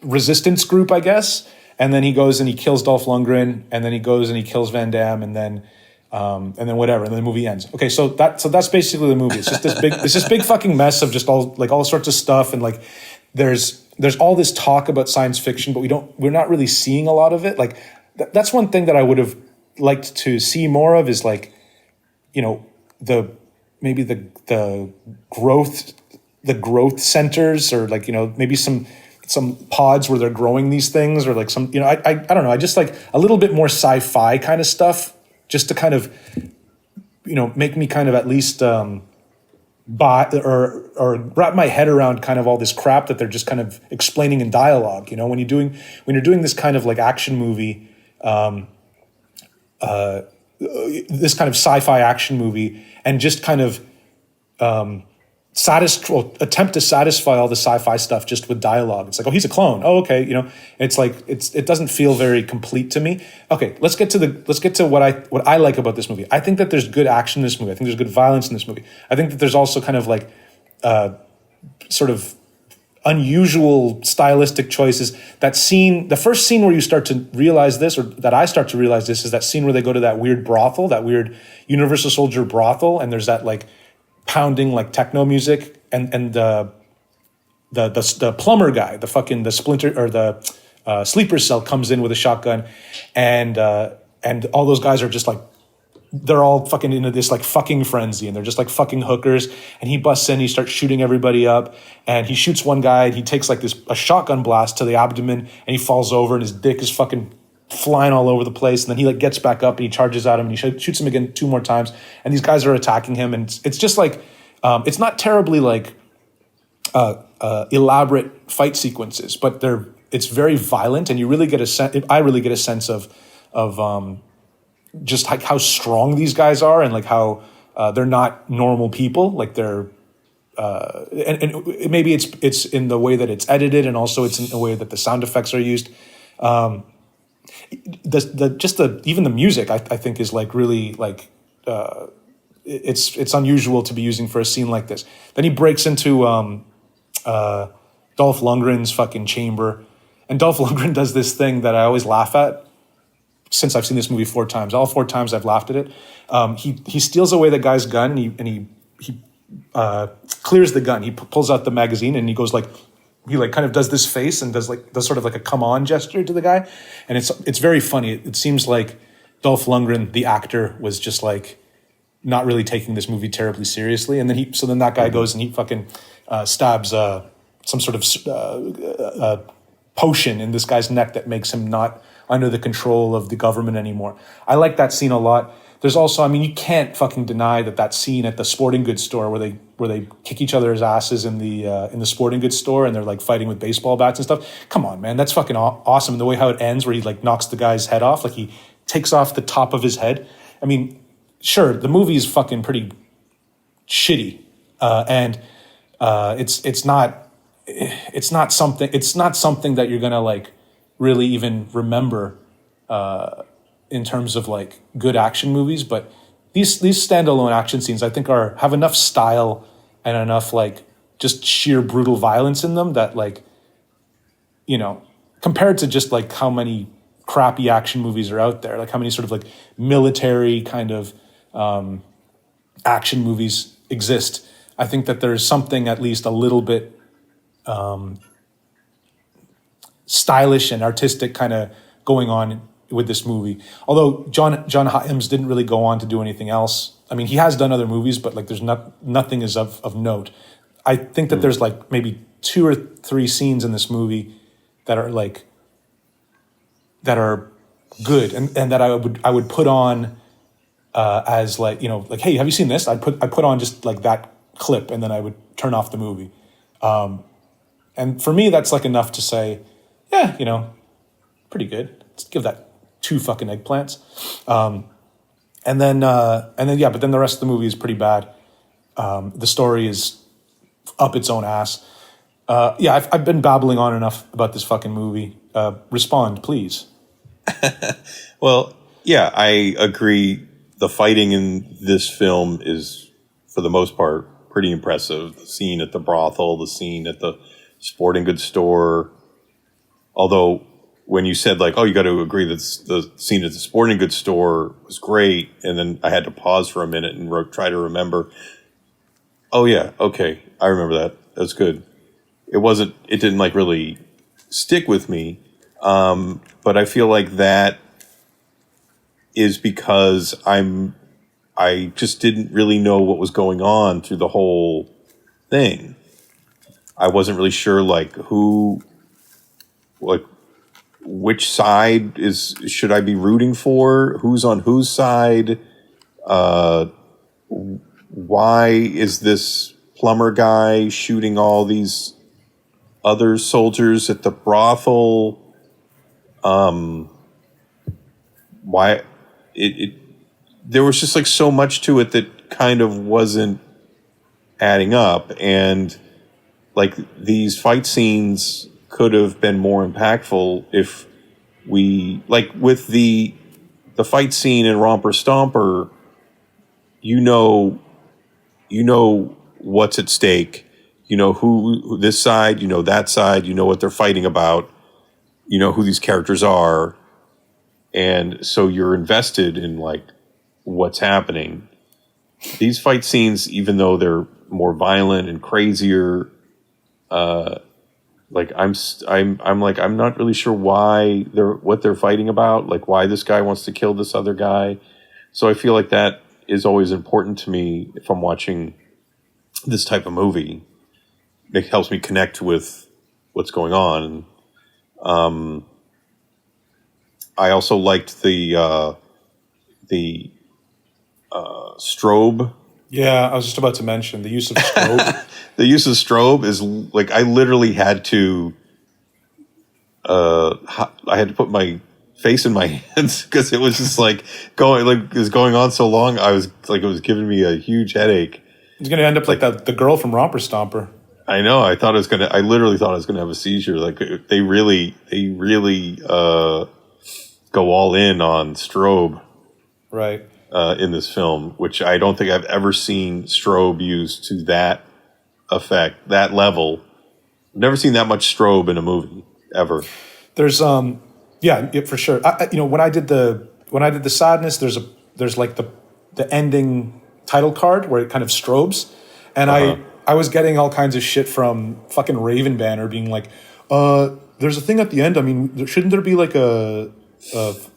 resistance group, I guess. And then he goes and he kills Dolph Lundgren, and then he goes and he kills Van Damme, and then whatever, and then the movie ends. Okay, so that's basically the movie. It's just this big fucking mess of just all sorts of stuff, and like there's all this talk about science fiction, but we're not really seeing a lot of it. Like that's one thing that I would have liked to see more of, is like, you know, the growth centers, or like, you know, maybe some pods where they're growing these things, or like some, you know, I don't know, I just like a little bit more sci-fi kind of stuff, just to kind of, you know, make me kind of at least buy or wrap my head around kind of all this crap that they're just kind of explaining in dialogue. You know, when you're doing this kind of like action movie, this kind of sci-fi action movie, and just kind of attempt to satisfy all the sci-fi stuff just with dialogue. It's like, oh, he's a clone. Oh, okay, you know. It's like it doesn't feel very complete to me. Okay, let's get to what I like about this movie. I think that there's good action in this movie. I think there's good violence in this movie. I think that there's also kind of like sort of unusual stylistic choices. That scene, the first scene where you start to realize this, or that I start to realize this, is that scene where they go to that weird brothel, that weird Universal Soldier brothel, and there's that like pounding like techno music, and the plumber guy, the splinter or the sleeper cell comes in with a shotgun, and all those guys are just like, they're all fucking into this like fucking frenzy, and they're just like fucking hookers, and he busts in, he starts shooting everybody up, and he shoots one guy, and he takes like a shotgun blast to the abdomen, and he falls over, and his dick is fucking flying all over the place, and then he like gets back up and he charges at him, and he shoots him again 2 more times, and these guys are attacking him, and it's just like it's not terribly like elaborate fight sequences, but it's very violent, and you really get a sense. I really get a sense of just like how strong these guys are, and like how they're not normal people. Like they're and maybe it's in the way that it's edited, and also it's in the way that the sound effects are used. even the music I think is like really like it's unusual to be using for a scene like this. Then he breaks into Dolph Lundgren's fucking chamber, and Dolph Lundgren does this thing that I always laugh at since I've seen this movie 4 times. All 4 times I've laughed at it. He steals away the guy's gun, and he clears the gun. He pulls out the magazine, and he goes like, he like kind of does this face and does sort of like a come on gesture to the guy, and it's very funny. It seems like Dolph Lundgren, the actor, was just like not really taking this movie terribly seriously, and then that guy goes and he fucking stabs some sort of potion in this guy's neck that makes him not under the control of the government anymore. I like that scene a lot. There's also, I mean, you can't fucking deny that scene at the sporting goods store where they kick each other's asses in the sporting goods store, and they're like fighting with baseball bats and stuff. Come on, man, that's fucking awesome. And the way how it ends, where he like knocks the guy's head off, like he takes off the top of his head. I mean, sure, the movie is fucking pretty shitty, and it's not something that you're gonna like really even remember in terms of like good action movies. But these standalone action scenes, I think, have enough style and enough like just sheer brutal violence in them that, like, you know, compared to just like how many crappy action movies are out there, like how many sort of like military kind of action movies exist, I think that there's something at least a little bit stylish and artistic kind of going on with this movie. Although John Hyams didn't really go on to do anything else. I mean, he has done other movies, but like there's nothing is of note. I think that there's like maybe 2 or 3 scenes in this movie that are good and that I would put on as like, you know, like, hey, have you seen this? I put on just like that clip, and then I would turn off the movie. And for me, that's like enough to say, yeah, you know, pretty good. Let's give that 2 fucking eggplants. And then but then the rest of the movie is pretty bad. The story is up its own ass. I've been babbling on enough about this fucking movie. Respond, please. Well, yeah, I agree. The fighting in this film is, for the most part, pretty impressive. The scene at the brothel, the scene at the sporting goods store. Although, when you said like, oh, you got to agree that the scene at the sporting goods store was great, and then I had to pause for a minute and try to remember. Oh yeah, okay, I remember that. That's good. It didn't like really stick with me, but I feel like that is because I just didn't really know what was going on through the whole thing. I wasn't really sure like which side should I be rooting for? Who's on whose side? Why is this plumber guy shooting all these other soldiers at the brothel? Why there was just like so much to it that kind of wasn't adding up, and like these fight scenes could have been more impactful if we, like with the fight scene in Romper Stomper, you know what's at stake, you know who this side, you know that side, you know what they're fighting about, you know who these characters are, and so you're invested in like what's happening. These fight scenes, even though they're more violent and crazier, like I'm not really sure what they're fighting about, like why this guy wants to kill this other guy. So I feel like that is always important to me if I'm watching this type of movie. It helps me connect with what's going on. I also liked the strobe. Yeah, I was just about to mention the use of strobe. The use of strobe is like, I literally had to put my face in my hands because it was just like it was going on so long. I was like, it was giving me a huge headache. It's going to end up like the girl from Romper Stomper. I know. I literally thought I was going to have a seizure. Like they really go all in on strobe Right. in this film, which I don't think I've ever seen strobe used to that effect, that level. I've never seen that much strobe in a movie ever. There's yeah, for sure. When I did the sadness, there's like the ending title card where it kind of strobes, and I was getting all kinds of shit from fucking Raven Banner being like, there's a thing at the end. I mean, shouldn't there be like a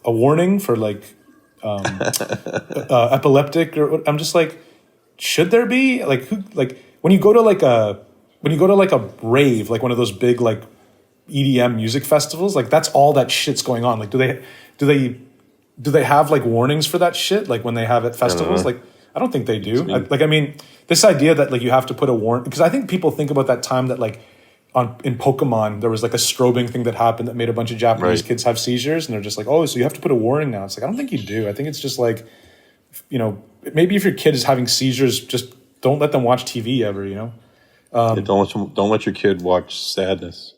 warning for like epileptic? Or I'm just like, should there be like who like when you go to like a rave, like one of those big like EDM music festivals, like that's all that shit's going on. Like, do they have like warnings for that shit? Like when they have at festivals, like I don't think they do. I mean, this idea that like you have to put a warning, because I think people think about that time that like in Pokemon there was like a strobing thing that happened that made a bunch of Japanese kids have seizures, and they're just like, oh, so you have to put a warning now. It's like I don't think you do. I think it's just like, maybe if your kid is having seizures, just don't let them watch TV ever. Don't let your kid watch sadness.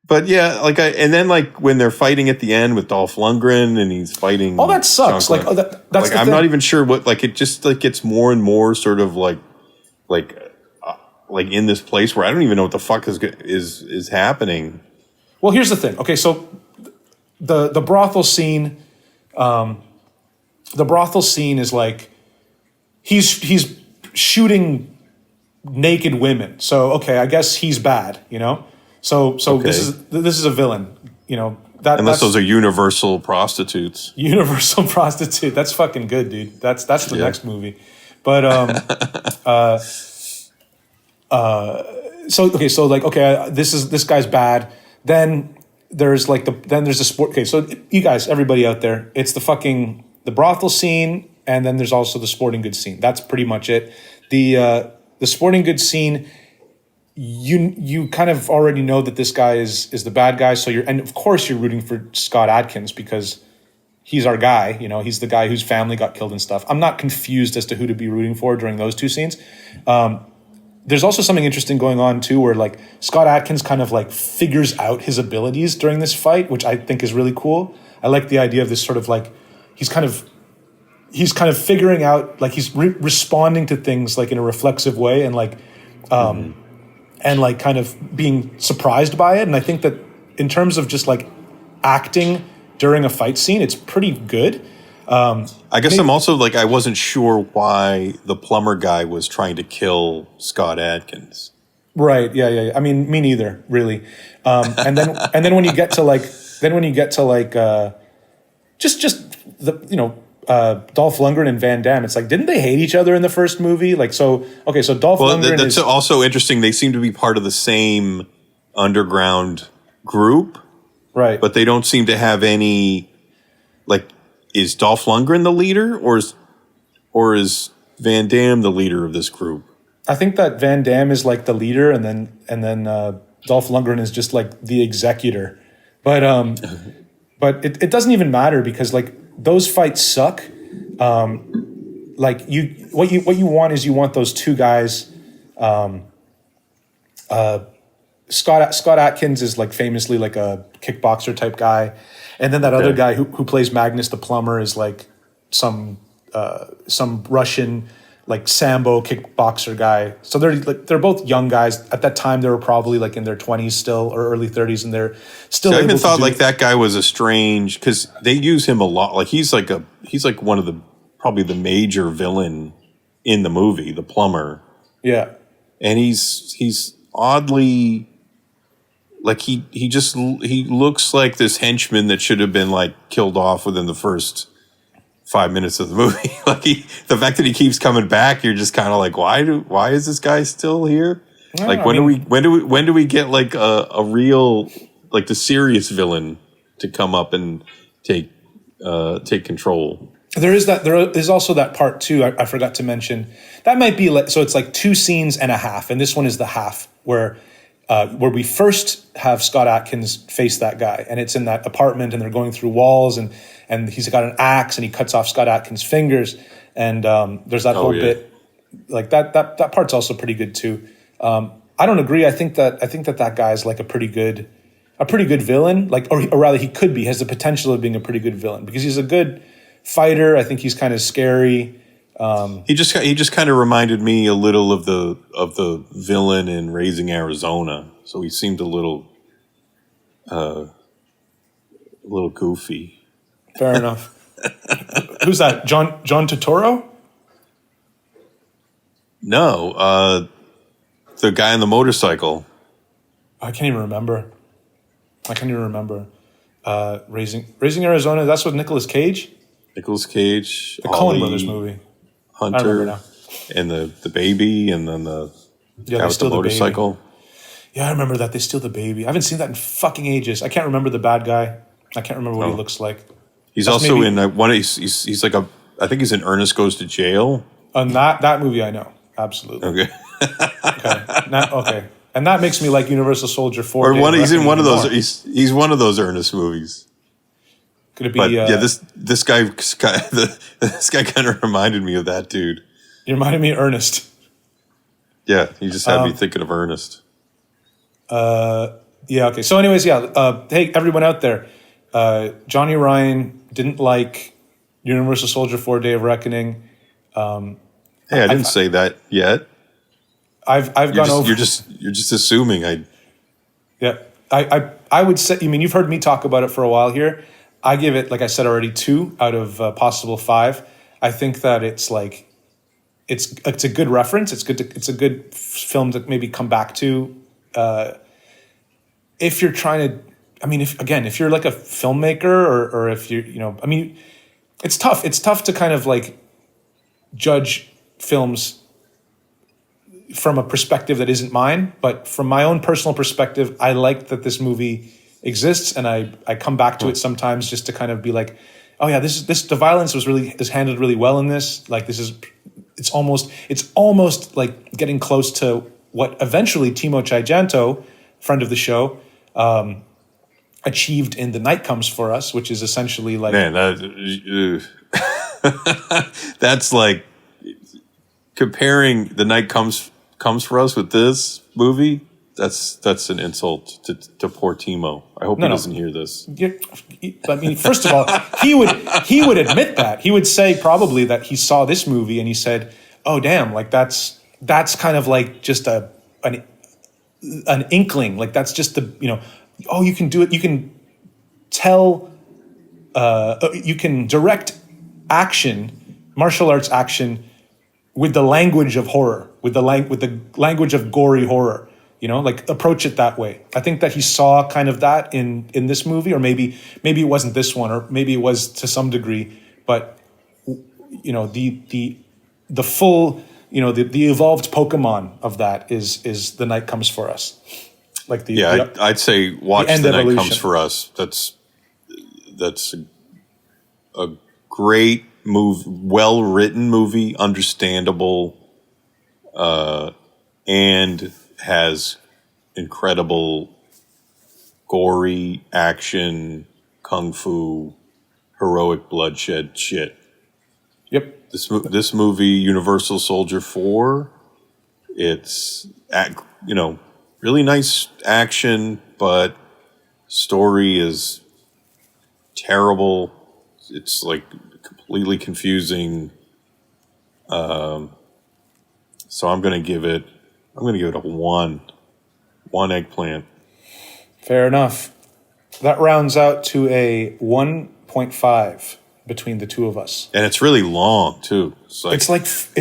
But yeah, and then when they're fighting at the end with Dolph Lundgren and he's fighting, all that sucks. That's I'm not even sure what. It just gets more and more sort of like in this place where I don't even know what the fuck is happening. Well, here's the thing. Okay, so the brothel scene, is like he's shooting naked women. So okay, I guess he's bad. So okay. This is a villain, Unless those are universal prostitutes. Universal prostitute. That's fucking good, dude. That's the next movie. But this guy's bad. Then there's the sport. Okay, so you guys, everybody out there, it's the brothel scene, and then there's also the sporting goods scene. That's pretty much it. The sporting goods scene. You kind of already know that this guy is the bad guy, and of course you're rooting for Scott Adkins because he's our guy. He's the guy whose family got killed and stuff. I'm not confused as to who to be rooting for during those two scenes. There's also something interesting going on too, where like Scott Adkins kind of like figures out his abilities during this fight, which I think is really cool. I like the idea of this sort of like he's kind of figuring out, like he's responding to things like in a reflexive way, and like. And like kind of being surprised by it. And I think that in terms of just like acting during a fight scene, it's pretty good. I guess I'm also like, I wasn't sure why the plumber guy was trying to kill Scott Adkins. Right. Yeah. I mean, me neither, really. And then when you get to Dolph Lundgren and Van Damme, it's like, didn't they hate each other in the first movie? So Dolph Lundgren that's also interesting. They seem to be part of the same underground group. Right. But they don't seem to have any, is Dolph Lundgren the leader or is Van Damme the leader of this group? I think that Van Damme is like the leader, and then Dolph Lundgren is just like the executor. But it doesn't even matter because like, those fights suck. What you want is you want those two guys. Scott Adkins is like famously like a kickboxer type guy, and then that other guy who plays Magnus the plumber is like some Russian like sambo kickboxer guy. So they're both young guys. At that time, they were probably like in their 20s still or early 30s, and they're still. I even thought like that guy was a strange, because they use him a lot. Like he's like one of the probably the major villain in the movie, the plumber. Yeah, and he's oddly like he looks like this henchman that should have been like killed off within the first 5 minutes of the movie. The fact that he keeps coming back, you're just kind of like, why is this guy still here? When do we get like a real, like the serious villain to come up and take control? There is also that part too. I forgot to mention that might be like, so it's like 2 scenes and a half, and this one is the half where we first have Scott Adkins face that guy, and it's in that apartment, and they're going through walls, and he's got an axe, and he cuts off Scott Adkins' fingers, and there's that whole bit, like that part's also pretty good too. I don't agree. I think that guy's like a pretty good. a pretty good villain, like, or rather he could be, has the potential of being a pretty good villain because he's a good fighter. I think he's kind of scary. He just kind of reminded me a little of the villain in Raising Arizona. So he seemed a little goofy. Fair enough. Who's that? John Turturro? No, the guy on the motorcycle. I can't even remember. Raising Arizona. That's with Nicolas Cage. Nicolas Cage, The Coen Brothers movie. Hunter, I remember now. And the baby, and then the guy with the motorcycle. Yeah, I remember that. They steal the baby. I haven't seen that in fucking ages. I can't remember the bad guy. I can't remember what he looks like. He's also in one. He's like I think he's in Ernest Goes to Jail. That movie, I know absolutely. Okay. Okay. And that makes me like Universal Soldier 4. Or he's in one of those. He's one of those Ernest movies. Could it be? But this guy kind of reminded me of that dude. You reminded me of Ernest. Yeah, you just had me thinking of Ernest. Yeah. Okay. So, anyways, yeah. Hey, everyone out there, Johnny Ryan didn't like Universal Soldier 4: Day of Reckoning. Hey, I didn't say that yet. I've gone over. You're just assuming Yeah. I would say. I mean, you've heard me talk about it for a while here. I give it, like I said already, 2 out of possible 5. I think that it's like it's a good reference. It's a good film to maybe come back to. If you're trying to, I mean, if you're like a filmmaker or if you're, I mean, it's tough. It's tough to kind of like judge films from a perspective that isn't mine. But from my own personal perspective, I like that this movie exists, and I come back to it sometimes just to kind of be like, oh yeah, the violence is handled really well in this. Like it's almost like getting close to what eventually Timo Tchajanto, friend of the show, achieved in The Night Comes for Us, which is essentially like that's like comparing The Night Comes for Us with this movie. That's an insult to poor Timo. I hope he doesn't hear this. I mean, first of all, he would admit that. He would say probably that he saw this movie and he said, "Oh damn, like that's kind of like just an inkling. Like that's just oh, you can do it. You can tell. You can direct action, martial arts action, with the language of horror, with the language of gory horror." Like approach it that way. I think that he saw kind of that in this movie, or maybe it wasn't this one, or maybe it was to some degree, but the full, the evolved Pokemon of that is The Night Comes for Us. Like I'd say watch The Night Comes for Us. That's a great movie, well written movie, understandable, and has incredible gory action, kung fu, heroic bloodshed shit. Yep. This movie, Universal Soldier 4, it's really nice action, but story is terrible. It's like completely confusing. So I'm gonna give it a 1 eggplant. Fair enough. That rounds out to a 1.5 between the two of us. And it's really long too. It's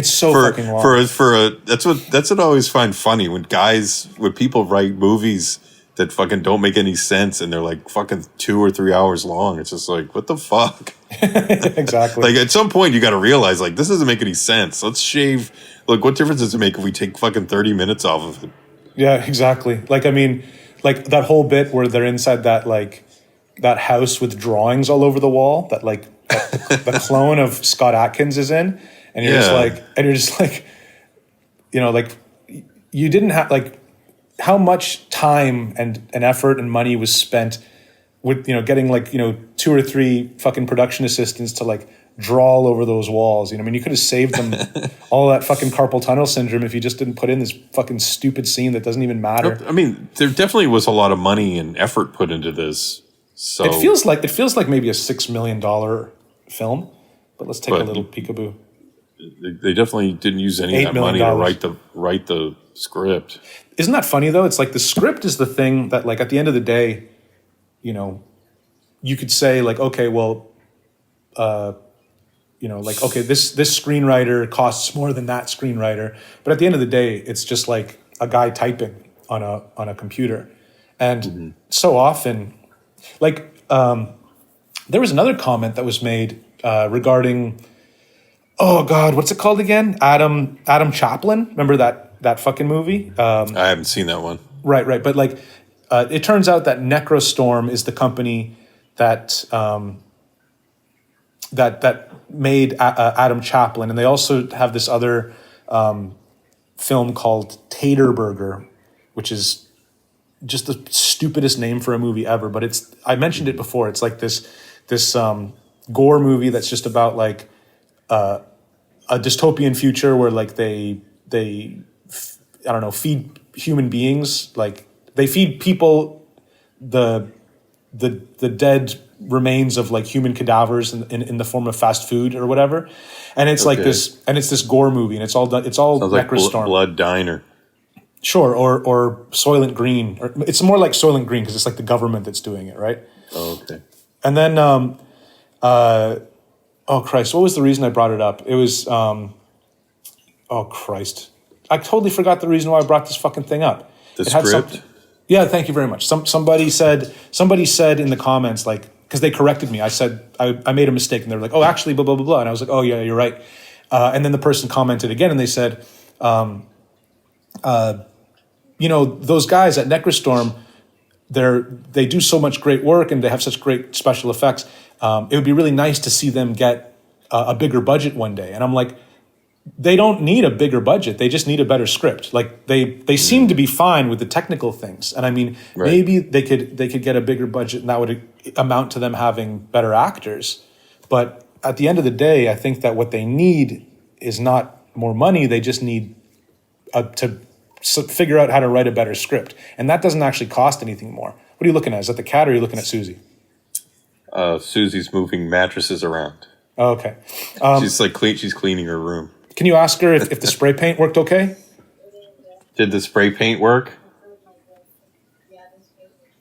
so fucking long. That's what I always find funny when people write movies that fucking don't make any sense and they're like fucking 2 or 3 hours long. It's just like, what the fuck? Exactly. Like at some point you got to realize like this doesn't make any sense. Let's shave. Like what difference does it make if we take fucking 30 minutes off of it? Yeah, exactly. Like, I mean, like that whole bit where they're inside that house with drawings all over the wall that the clone of Scott Adkins is in. And you're just like, you didn't have like how much time and effort and money was spent with, getting 2 or 3 fucking production assistants to like drawl over those walls. You know, I mean, you could have saved them all that fucking carpal tunnel syndrome if you just didn't put in this fucking stupid scene that doesn't even matter. I mean, there definitely was a lot of money and effort put into this. So it feels like maybe a $6 million film, but let's take a little peekaboo. They definitely didn't use any of that money to write the script. Isn't that funny though? It's like the script is the thing that, like, at the end of the day, you know, you could say like, okay, well, you know, like, okay, this screenwriter costs more than that screenwriter, but at the end of the day, it's just like a guy typing on a computer, and so often, like, there was another comment that was made regarding. Oh God, what's it called again? Adam Chaplin. Remember that fucking movie? I haven't seen that one. Right. But like, it turns out that Necrostorm is the company that that made Adam Chaplin, and they also have this other film called Tater Burger, which is just the stupidest name for a movie ever. But I mentioned it before. It's like this gore movie that's just about like. A dystopian future where like they I don't know, feed human beings, like they feed people the dead remains of like human cadavers in the form of fast food or whatever, and it's like this, and it's this gore movie, and it's all Sounds Necrostorm. Like Blood Diner. Sure, or Soylent Green, or it's more like Soylent Green because it's like the government that's doing it, right? Oh, okay. And then oh Christ! What was the reason I brought it up? It was, oh Christ! I totally forgot the reason why I brought this fucking thing up. The script. Yeah, thank you very much. Somebody said in the comments, like, because they corrected me. I said I made a mistake, and they were like, oh, actually, blah blah blah blah, and I was like, oh yeah, you're right. And then the person commented again, and they said, you know, those guys at Necrostorm, they do so much great work, and they have such great special effects. It would be really nice to see them get a bigger budget one day. And I'm like, they don't need a bigger budget. They just need a better script. Like they seem to be fine with the technical things. And I mean, maybe they could get a bigger budget and that would amount to them having better actors. But at the end of the day, I think that what they need is not more money. They just need to figure out how to write a better script. And that doesn't actually cost anything more. What are you looking at? Is that the cat or are you looking at Susie? Susie's moving mattresses around. Oh, okay. She's cleaning her room. Can you ask her if the spray paint worked okay? Did the spray paint work?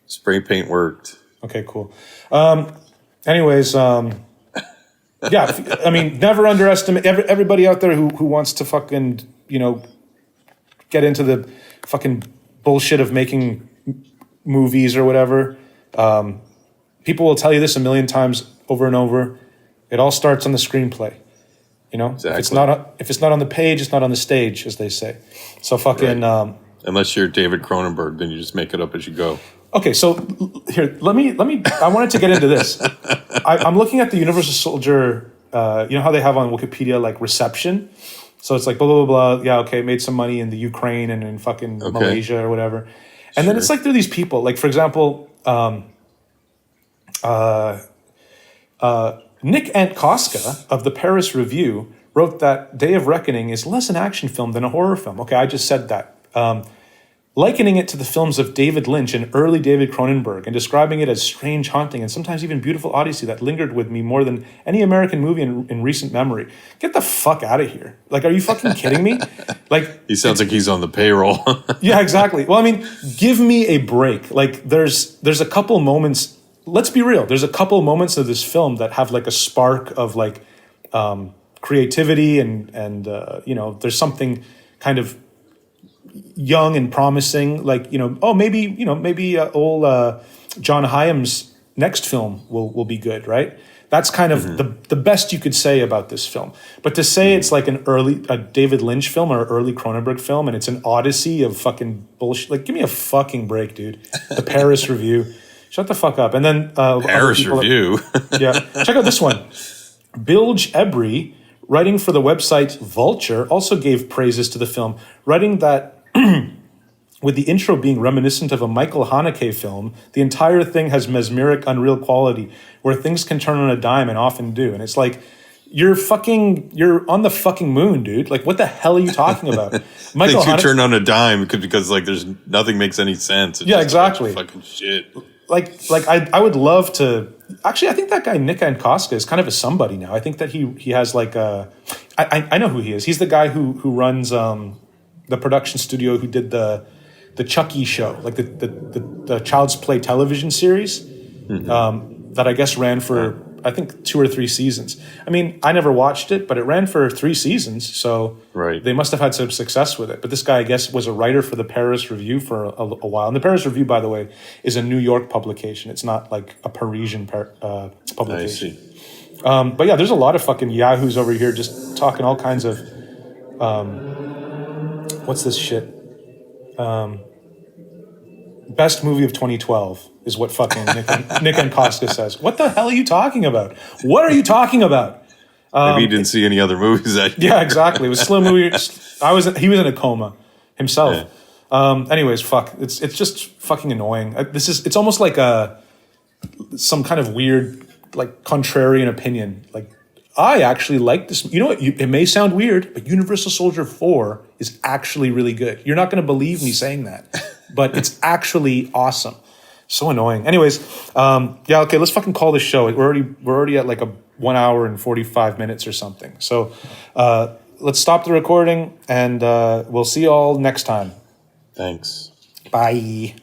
Spray paint worked. Okay, cool. Anyways, yeah, I mean, never underestimate everybody out there who wants to fucking, you know, get into the fucking bullshit of making movies or whatever. People will tell you this a million times over and over. It all starts on the screenplay. You know, exactly. If it's not on the page, it's not on the stage, as they say. So fucking. Right. Unless you're David Cronenberg, then you just make it up as you go. Okay, so here, let me. I wanted to get into this. I'm looking at the Universal Soldier. You know how they have on Wikipedia like reception. So it's like blah blah blah blah. Yeah, okay, made some money in the Ukraine and in fucking Malaysia or whatever. And then it's like there are these people, like for example. Nick Antkoska of the Paris Review wrote that Day of Reckoning is less an action film than a horror film. Okay, I just said that. Likening it to the films of David Lynch and early David Cronenberg and describing it as strange, haunting, and sometimes even beautiful odyssey that lingered with me more than any American movie in recent memory. Get the fuck out of here. Like, are you fucking kidding me? Like, he sounds like he's on the payroll. Yeah, exactly. Well, I mean, give me a break. Like, there's a couple moments. Let's be real. There's a couple moments of this film that have like a spark of like creativity and you know, there's something kind of young and promising. Like, you know, maybe old John Hyam's next film will be good, right? That's kind of the best you could say about this film. But to say it's like a David Lynch film or an early Cronenberg film and it's an odyssey of fucking bullshit, like give me a fucking break, dude. The Paris Review. Shut the fuck up. And then Paris Review. Yeah. Check out this one. Bilge Ebry, writing for the website Vulture, also gave praises to the film, writing that with the intro being reminiscent of a Michael Haneke film, the entire thing has mesmeric, unreal quality where things can turn on a dime and often do. And it's like, You're on the fucking moon, dude. Like, what the hell are you talking about? Michael Haneke turned on a dime because like there's nothing makes any sense. It's yeah, exactly. Fucking shit. Like I would love to. Actually, I think that guy Nick Ankoska is kind of a somebody now. I think that he has like I know who he is. He's the guy who runs the production studio who did the Chucky show, like the Child's Play television series that I guess ran for. I think 2 or 3 seasons. I mean, I never watched it, but it ran for 3 seasons, so they must have had some success with it. But this guy, I guess, was a writer for the Paris Review for a while. And the Paris Review, by the way, is a New York publication. It's not like a Parisian publication. I see. But yeah, there's a lot of fucking yahoos over here just talking all kinds of... what's this shit? Best movie of 2012 is what fucking Nick Ankoska says. What the hell are you talking about? What are you talking about? Maybe he didn't see any other movies that year. Yeah, exactly. It was a slow movie. He was in a coma himself. Yeah. Anyways, fuck. It's just fucking annoying. It's almost like some kind of weird, like, contrarian opinion. Like, I actually like this. You know what? It may sound weird, but Universal Soldier 4 is actually really good. You're not going to believe me saying that, but it's actually awesome. So annoying. Anyways, yeah, okay, let's fucking call this show. We're already at like a 1 hour and 45 minutes or something. So let's stop the recording, and we'll see you all next time. Thanks. Bye.